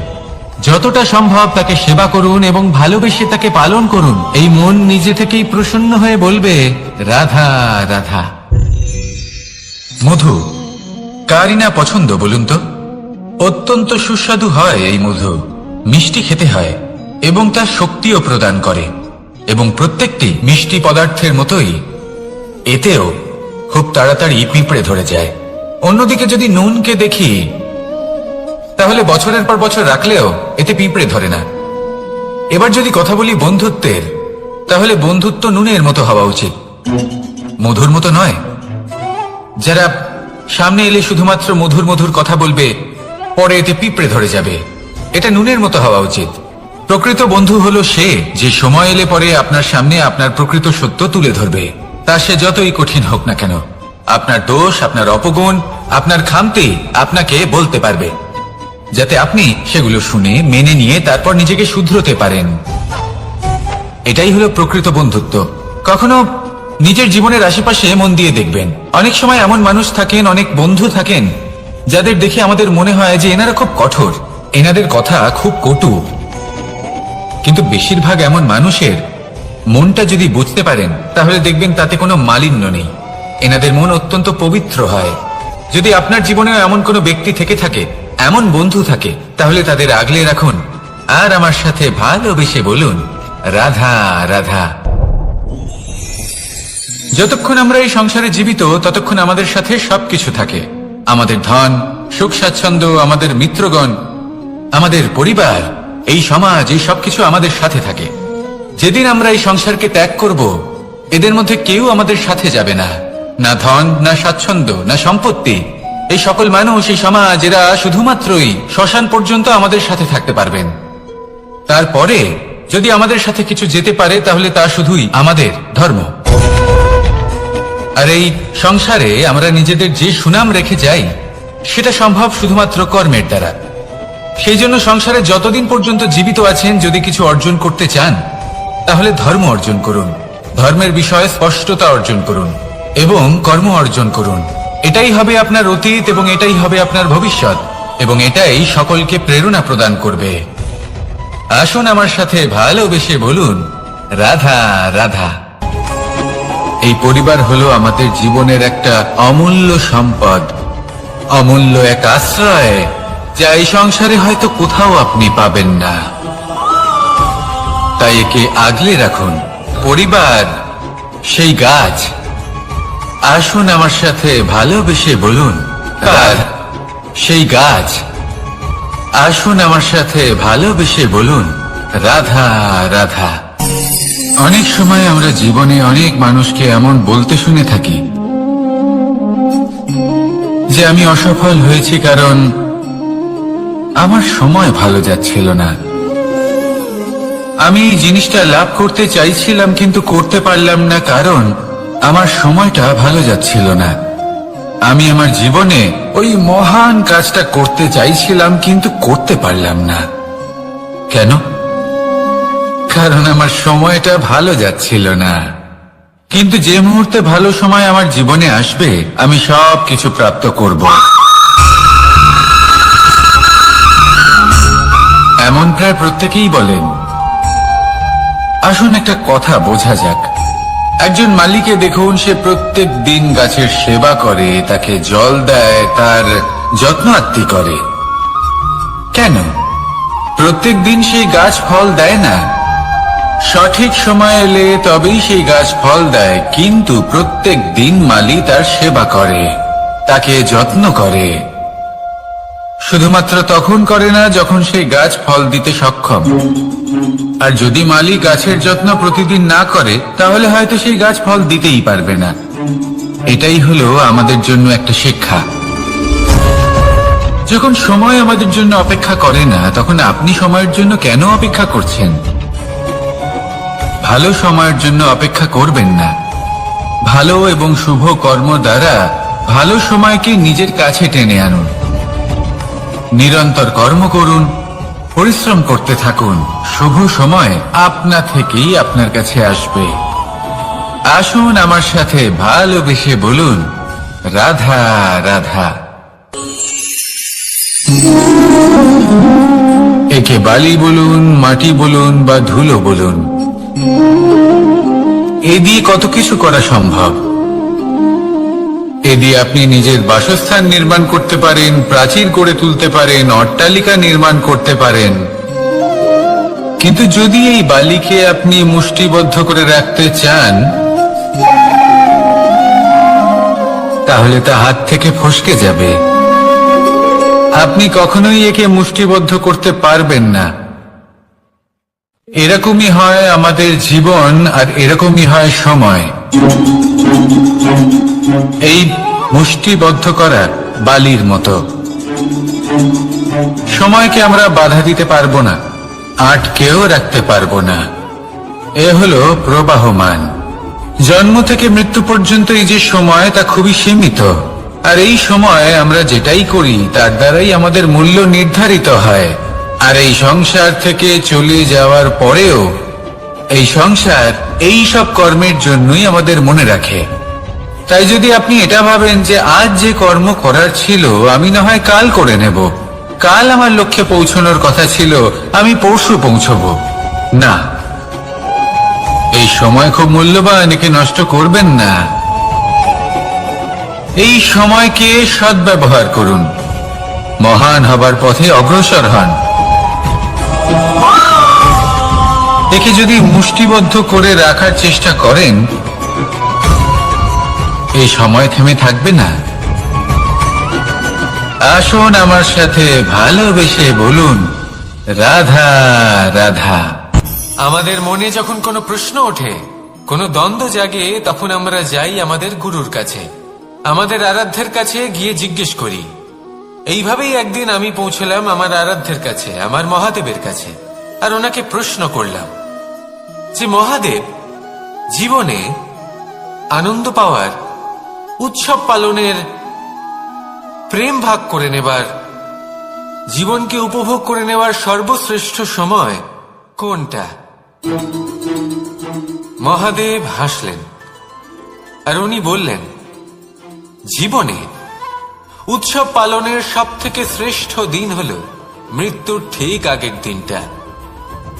S2: যতটা সম্ভব তাকে সেবা করুন এবং ভালোবেসে তাকে পালন করুন। এই মন নিজে থেকেই প্রসন্ন হয়ে বলবে, রাধা রাধা।
S1: মধু কারই না পছন্দ বলুন তো? অত্যন্ত সুস্বাদু হয় এই মধু, মিষ্টি খেতে হয় এবং তার শক্তিও প্রদান করে। এবং প্রত্যেকটি মিষ্টি পদার্থের মতোই এতেও খুব তাড়াতাড়ি পিঁপড়ে ধরে যায়। অন্যদিকে যদি নুনকে দেখি, তাহলে বছরের পর বছর রাখলেও এতে পিঁপড়ে ধরে না। এবার যদি কথা বলি বন্ধুত্বের, তাহলে বন্ধুত্ব নুনের মতো হওয়া উচিত, মধুর মতো নয়। যারা সামনে এলে শুধুমাত্র মধুর মধুর কথা বলবে, পরে এতে পিঁপড়ে ধরে যাবে, এটা নুনের মতো হওয়া উচিত। প্রকৃত বন্ধু হলো সে যে সময় এলে পরে আপনার সামনে আপনার প্রকৃত সত্য তুলে ধরবে, তা সে যতই কঠিন হোক না কেন। আপনার দোষ, আপনার অপগুণ, আপনার খামতি আপনাকে বলতে পারবে, যাতে আপনি সেগুলো শুনে মেনে নিয়ে তারপর নিজেকে শুধরোতে পারেন। এটাই হলো প্রকৃত বন্ধুত্ব। কখনো নিজের জীবনের আশেপাশে মন দিয়ে দেখবেন, অনেক সময় এমন মানুষ থাকেন, অনেক বন্ধু থাকেন যাদের দেখে আমাদের মনে হয় যে এনারা খুব কঠোর, এনাদের কথা খুব কটু। কিন্তু বেশিরভাগ এমন মানুষের মনটা যদি বুঝতে পারেন, তাহলে দেখবেন তাতে কোনো মালিন্য নেই। এনাদের মন অত্যন্ত পবিত্র হয়। যদি আপনার জীবনেও এমন কোনো ব্যক্তি থেকে থাকে, এমন বন্ধু থাকে, তাহলে তাদের আগলে রাখুন আর আমার সাথে ভালোবেসে বলুন, রাধা রাধা। যতক্ষণ আমরা এই সংসারে জীবিত, ততক্ষণ আমাদের সাথে সবকিছু থাকে। আমাদের ধন, সুখ স্বাচ্ছন্দ্য, আমাদের মিত্রগণ, আমাদের পরিবার, এই সমাজ, এই সবকিছু আমাদের সাথে থাকে। যেদিন আমরা এই সংসারকে ত্যাগ করব, এদের মধ্যে কেউ আমাদের সাথে যাবে না, না ধন, না স্বাচ্ছন্দ্য, না সম্পত্তি। এই সকল মানুষ, এই সমাজ, এরা শুধুমাত্রই শ্মশান পর্যন্ত আমাদের সাথে থাকতে পারবেন। তারপরে যদি আমাদের সাথে কিছু যেতে পারে, তাহলে তা শুধুই আমাদের ধর্ম। আর এই সংসারে আমরা নিজেদের যে সুনাম রেখে যাই, সেটা সম্ভব শুধুমাত্র কর্মের দ্বারা। সেই জন্য সংসারে যতদিন পর্যন্ত জীবিত আছেন, যদি কিছু অর্জন করতে চান, তাহলে ধর্ম অর্জন করুন, ধর্মের বিষয়ে স্পষ্টতা অর্জন করুন এবং কর্ম অর্জন করুন। এটাই হবে আপনার অতীত এবং এটাই হবে আপনার ভবিষ্যৎ, এবং এটাই সকলকে প্রেরণা প্রদান করবে। আসুন আমার সাথে ভালোবেসে বলুন, রাধা রাধা। এই পরিবার হলো আমাদের জীবনের একটা অমূল্য সম্পদ, অমূল্য এক আশ্রয়,
S2: যা এই সংসারে হয়তো কোথাও আপনি পাবেন না। তাই একে আগলে রাখুন। পরিবার সেই গাছ। আসুন আমার সাথে ভালোবেসে বলুন, আর সেই গাছ। আসুন আমার সাথে ভালোবেসে বলুন, রাধা রাধা। অনেক সময় আমরা জীবনে অনেক মানুষকে এমন বলতে শুনে থাকি যে আমি অসফল হয়েছি কারণ আমার সময় ভালো যাচ্ছিল না। আমি এই জিনিসটা লাভ করতে চাইছিলাম কিন্তু করতে পারলাম না কারণ আমার সময়টা ভালো যাচ্ছিল না। আমি আমার জীবনে ওই মহান কাজটা করতে চাইছিলাম কিন্তু করতে পারলাম না। কেন? কারণ আমার সময়টা ভালো যাচ্ছিল না। কিন্তু যে মুহূর্তে ভালো সময় আমার জীবনে আসবে আমি সব কিছু প্রাপ্ত করব। এমন প্রায় প্রত্যেকেই বলেন। আসুন একটা কথা বোঝা যাক। একজন মালিকে দেখুন, সে প্রত্যেক দিন গাছের সেবা করে, তাকে জল দেয়, তার যত্ন আত্তি করে। কেন? প্রত্যেক দিন সেই গাছ ফল দেয় না। সঠিক সময় এলে তবেই সেই গাছ ফল দেয়, কিন্তু প্রত্যেক দিন মালি তার সেবা করে, তাকে যত্ন করে। শুধুমাত্র তখন করে না যখন সেই গাছ ফল দিতে সক্ষম। আর যদি মালি গাছের যত্ন প্রতিদিন না করে তাহলে হয়তো সেই গাছ ফল দিতেই পারবে না। এটাই হলো আমাদের জন্য একটা শিক্ষা। যখন সময় আমাদের জন্য অপেক্ষা করে না তখন আপনি সময়ের জন্য কেন অপেক্ষা করছেন? ভালো সময়ের জন্য অপেক্ষা করবেন না। ভালো এবং শুভ কর্ম দ্বারা ভালো সময়কে নিজের কাছে টেনে আনুন। নিরন্তর কর্ম করুন, পরিশ্রম করতে থাকুন। শুভ সময় আপনা থেকেই আপনার কাছে আসবে। আসুন আমার সাথে ভালোবেসে বলুন, রাধা রাধা। একে বালি বলুন, মাটি বলুন বা ধুলো বলুন, এ দিয়ে কত কিছু করা সম্ভব। এ দিয়ে আপনি নিজের বাসস্থান নির্মাণ করতে পারেন, প্রাচীর গড়ে তুলতে পারেন, অট্টালিকা নির্মাণ করতে পারেন। কিন্তু যদি এই বালিকে আপনি মুষ্টিবদ্ধ করে রাখতে চান তাহলে তা হাত থেকে ফসকে যাবে। আপনি কখনোই একে মুষ্টিবদ্ধ করতে পারবেন না। এরকমই হয় আমাদের জীবন, আর এরকমই হয় সময়। এই মুষ্টিবদ্ধ করা বালির মতো। সময়কে আমরা বাধা দিতে পারবো না, আটকেও রাখতে পারবো না। এ হলো প্রবাহমান। জন্ম থেকে মৃত্যু পর্যন্ত এই যে সময়, তা খুবই সীমিত। আর এই সময় আমরা যেটাই করি তার দ্বারাই আমাদের মূল্য নির্ধারিত হয়। আর এই সংসার থেকে চলে যাওয়ার পরেও এই সংসার এই সব কর্মের জন্যই আমাদের মনে রাখে। তাই যদি আপনি এটা ভাবেন যে আজ যে কর্ম করার ছিল আমি না হয় কাল করে নেব, কাল আমার লক্ষ্যে পৌঁছানোর কথা ছিল আমি পরশু পৌঁছব, না, এই সময় খুব মূল্যবান, একে নষ্ট করবেন না। এই সময়কে সদ্ব্যবহার করুন, মহান হবার পথে অগ্রসর হন। একে যদি মুষ্টিবদ্ধ করে রাখার চেষ্টা করেন এই সময় থেমে থাকবে না। আসুন আমার সাথে ভালোবেসে বলুন, রাধা রাধা।
S1: আমাদের মনে যখন কোনো প্রশ্ন ওঠে, কোনো দ্বন্দ্ব জাগে, তখন আমরা যাই আমাদের গুরুর কাছে, আমাদের আরাধ্যের কাছে গিয়ে জিজ্ঞেস করি। এইভাবেই একদিন আমি পৌঁছলাম আমার আরাধ্যের কাছে, আমার মহাদেবের কাছে, আর ওনাকে প্রশ্ন করলাম যে মহাদেব, জীবনে আনন্দ পাওয়ার, উৎসব পালনের, প্রেম ভাগ করে নেবার, জীবনকে উপভোগ করে নেওয়ার সর্বশ্রেষ্ঠ সময় কোনটা? মহাদেব হাসলেন আর উনি বললেন, জীবনে উৎসব পালনের সব থেকে শ্রেষ্ঠ দিন হল মৃত্যুর ঠিক আগের দিনটা।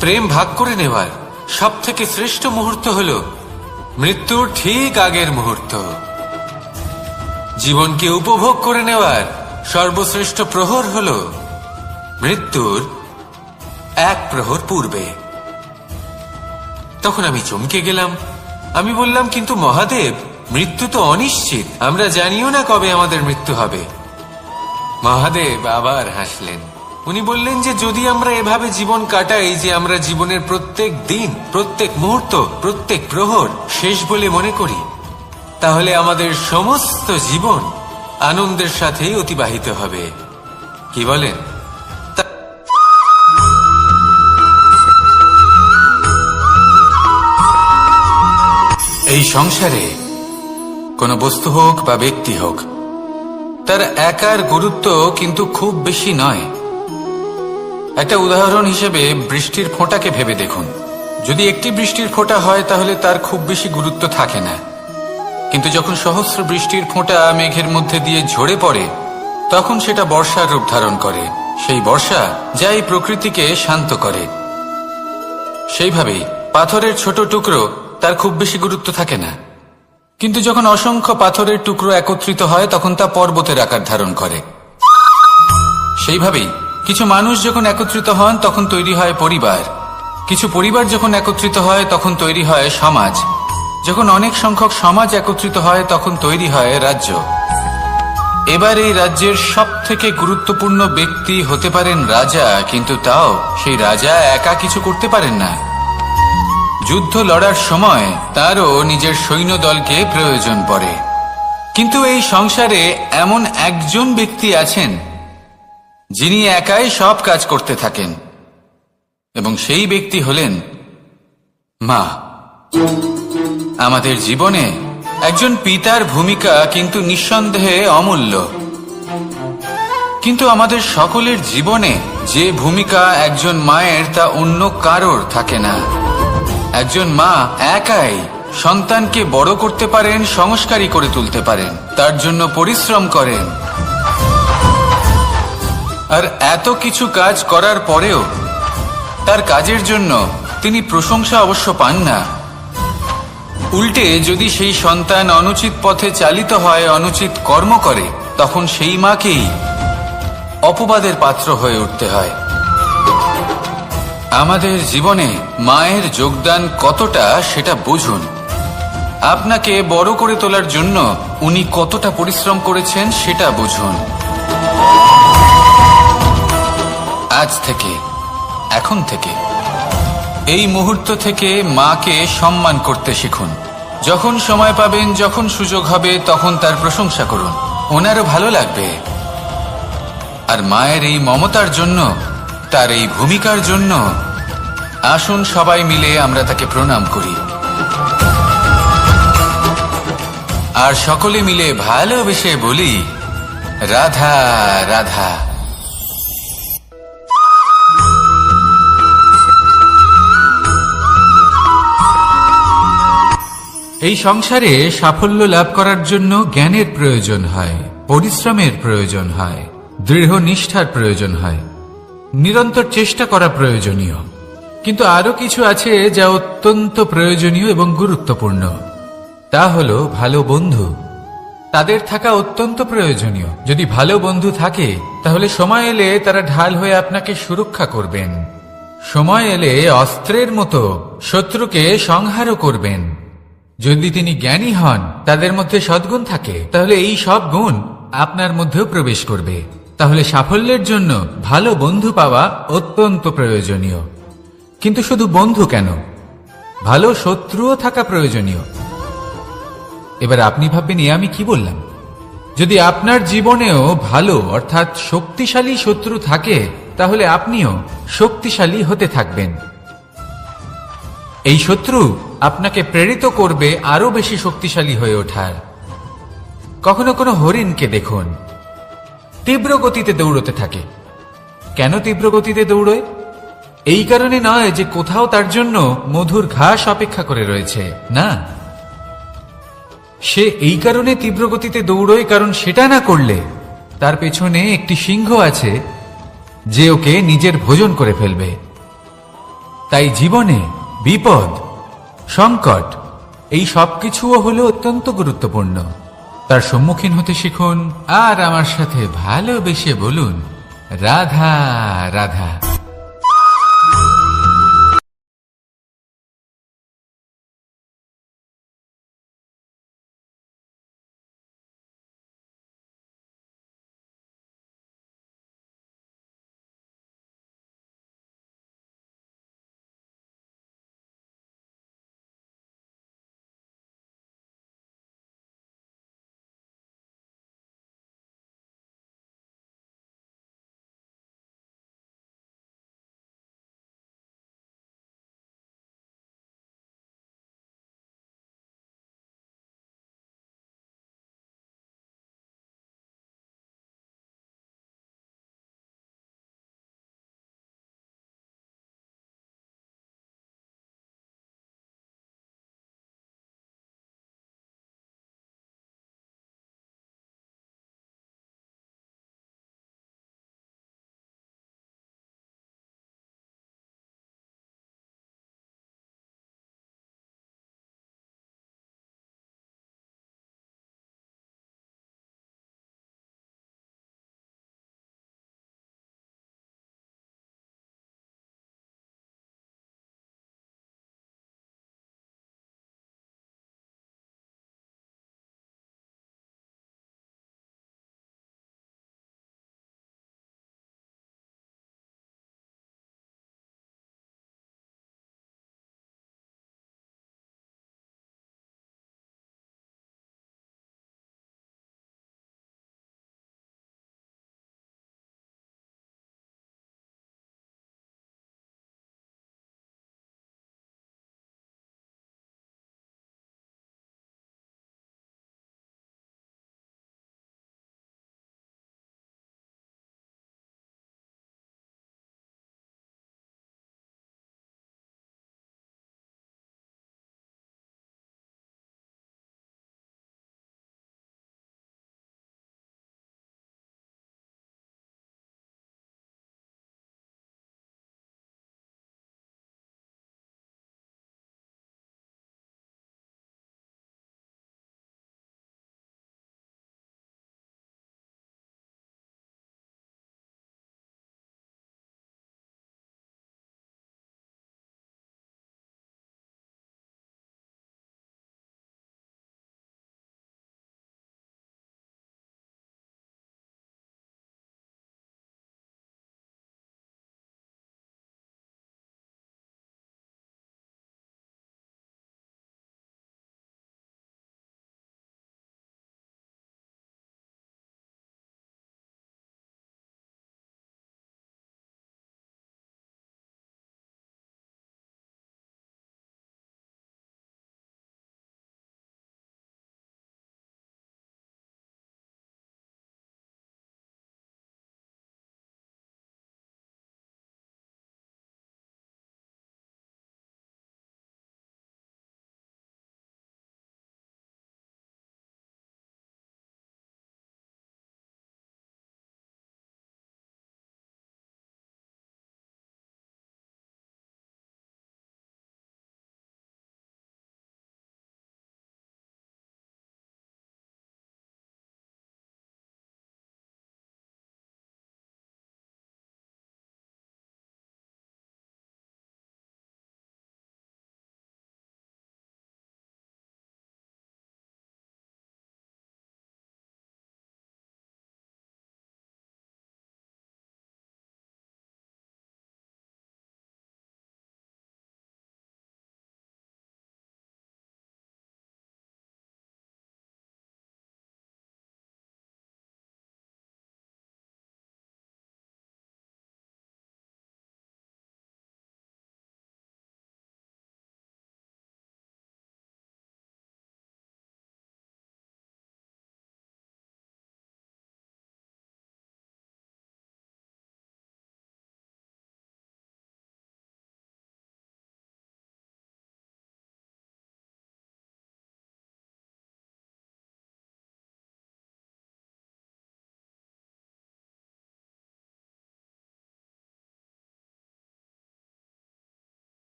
S1: প্রেম ভাগ করে নেওয়ার সব থেকে শ্রেষ্ঠ মুহূর্ত হল মৃত্যুর ঠিক আগের মুহূর্ত। জীবনকে উপভোগ করে নেওয়ার সর্বশ্রেষ্ঠ প্রহর হল মৃত্যুর 1 প্রহর পূর্বে। তখন আমি চমকে গেলাম। আমি বললাম, কিন্তু মহাদেব, মৃত্যু তো অনিশ্চিত, আমরা জানিও না কবে আমাদের মৃত্যু হবে। মহাদেব আবার হাসলেন। উনি বললেন যে যদি আমরা এভাবে জীবন কাটাই যে আমরা জীবনের প্রত্যেক দিন, প্রত্যেক মুহূর্ত, প্রত্যেক প্রহর শেষ বলে মনে করি, তাহলে আমাদের সমস্ত জীবন আনন্দের সাথেই অতিবাহিত হবে। কি বলেন? এই সংসারে কোনো বস্তু হোক বা ব্যক্তি হোক, তার একার গুরুত্ব কিন্তু খুব বেশি নয়। একটা উদাহরণ হিসেবে বৃষ্টির ফোঁটাকে ভেবে দেখুন। যদি একটি বৃষ্টির ফোঁটা হয় তাহলে তার খুব বেশি গুরুত্ব থাকে না, কিন্তু যখন সহস্র বৃষ্টির ফোঁটা মেঘের মধ্যে দিয়ে ঝরে পড়ে, তখন সেটা বর্ষার রূপ ধারণ করে। সেই বর্ষা যা এই প্রকৃতিকে শান্ত করে। সেইভাবেই পাথরের ছোট টুকরো, তার খুব বেশি গুরুত্ব থাকে না, কিন্তু যখন অসংখ্য পাথরের টুকরো একত্রিত হয় তখন তা পর্বতের আকার ধারণ করে। সেইভাবেই কিছু মানুষ যখন একত্রিত হন তখন তৈরি হয় পরিবার, কিছু পরিবার যখন একত্রিত হয় তখন তৈরি হয় সমাজ, যখন অনেক সংখ্যক সমাজ একত্রিত হয় তখন তৈরি হয় রাজ্য। এবার এই রাজ্যের সবথেকে গুরুত্বপূর্ণ ব্যক্তি হতে পারেন রাজা, কিন্তু তাও সেই রাজা একা কিছু করতে পারেন না। যুদ্ধ লড়ার সময় তারও নিজের সৈন্যদলকে প্রয়োজন পড়ে। কিন্তু এই সংসারে এমন একজন ব্যক্তি আছেন যিনি একাই সব কাজ করতে থাকেন, এবং সেই ব্যক্তি হলেন মা। আমাদের জীবনে একজন পিতার ভূমিকা কিন্তু নিঃসন্দেহে অমূল্য, কিন্তু আমাদের সকলের জীবনে যে ভূমিকা একজন মায়ের তা অন্য কারোর থাকে না। একজন মা একাই সন্তানকে বড় করতে পারেন, সংস্কারী করে তুলতে পারেন, তার জন্য পরিশ্রম করেন। আর এত কিছু কাজ করার পরেও তার কাজের জন্য তিনি প্রশংসা অবশ্য পান না। উল্টে যদি সেই সন্তান অনুচিত পথে চালিত হয়, অনুচিত কর্ম করে, তখন সেই মাকেই অপবাদের পাত্র হয়ে উঠতে হয়। আমাদের জীবনে মায়ের যোগদান কতটা সেটা বুঝুন। আপনাকে বড় করে তোলার জন্য উনি কতটা পরিশ্রম করেছেন সেটা বুঝুন। আজ থেকে, এখন থেকে, এই মুহূর্ত থেকে মাকে সম্মান করতে শিখুন। যখন সময় পাবেন, যখন সুযোগ হবে, তখন তার প্রশংসা করুন, ওনারও ভালো লাগবে। আর মায়ের এই মমতার জন্য, তার এই ভূমিকার জন্য আসুন সবাই মিলে আমরা তাকে প্রণাম করি, আর সকলে মিলে ভালোবেসে বলি, রাধা রাধা। এই সংসারে সাফল্য লাভ করার জন্য জ্ঞানের প্রয়োজন হয়, পরিশ্রমের প্রয়োজন হয়, দৃঢ় নিষ্ঠার প্রয়োজন হয়, নিরন্তর চেষ্টা করা প্রয়োজনীয়। কিন্তু আরো কিছু আছে যা অত্যন্ত প্রয়োজনীয় এবং গুরুত্বপূর্ণ। তা হলো ভালো বন্ধু। তাদের থাকা অত্যন্ত প্রয়োজনীয়। যদি ভালো বন্ধু থাকে তাহলে সময় এলে তারা ঢাল হয়ে আপনাকে সুরক্ষা করবেন। সময় এলে অস্ত্রের মতো শত্রুকে সংহারও করবেন। যদি তিনি জ্ঞানী হন, তাদের মধ্যে সদ্গুণ থাকে, তাহলে এই সব গুণ আপনার মধ্যেও প্রবেশ করবে। তাহলে সাফল্যের জন্য ভালো বন্ধু পাওয়া অত্যন্ত প্রয়োজনীয়। কিন্তু শুধু বন্ধু কেন, ভালো শত্রুও থাকা প্রয়োজনীয়। এবার আপনি ভাববেন, আমি কি বললাম? যদি আপনার জীবনেও ভালো অর্থাৎ শক্তিশালী শত্রু থাকে, তাহলে আপনিও শক্তিশালী হতে থাকবেন। এই শত্রু আপনাকে প্রেরিত করবে আরো বেশি শক্তিশালী হয়ে ওঠার। কখনো কোনো হরিণকে দেখুন, তীব্র গতিতে দৌড়তে থাকে। কেন তীব্র গতিতে দৌড়য়? এই কারণে নয় যে কোথাও তার জন্য মধুর ঘাস অপেক্ষা করে রয়েছে, না। সে এই কারণে তীব্র গতিতে দৌড়য় কারণ সেটা না করলে তার পেছনে একটি সিংহ আছে যে ওকে নিজের ভোজন করে ফেলবে। তাই জীবনে বিপদ, সংকট, এই সবকিছুও হলো অত্যন্ত গুরুত্বপূর্ণ। তার সম্মুখীন হতে শিখুন আর আমার সাথে ভালোবেসে বলুন, রাধা রাধা।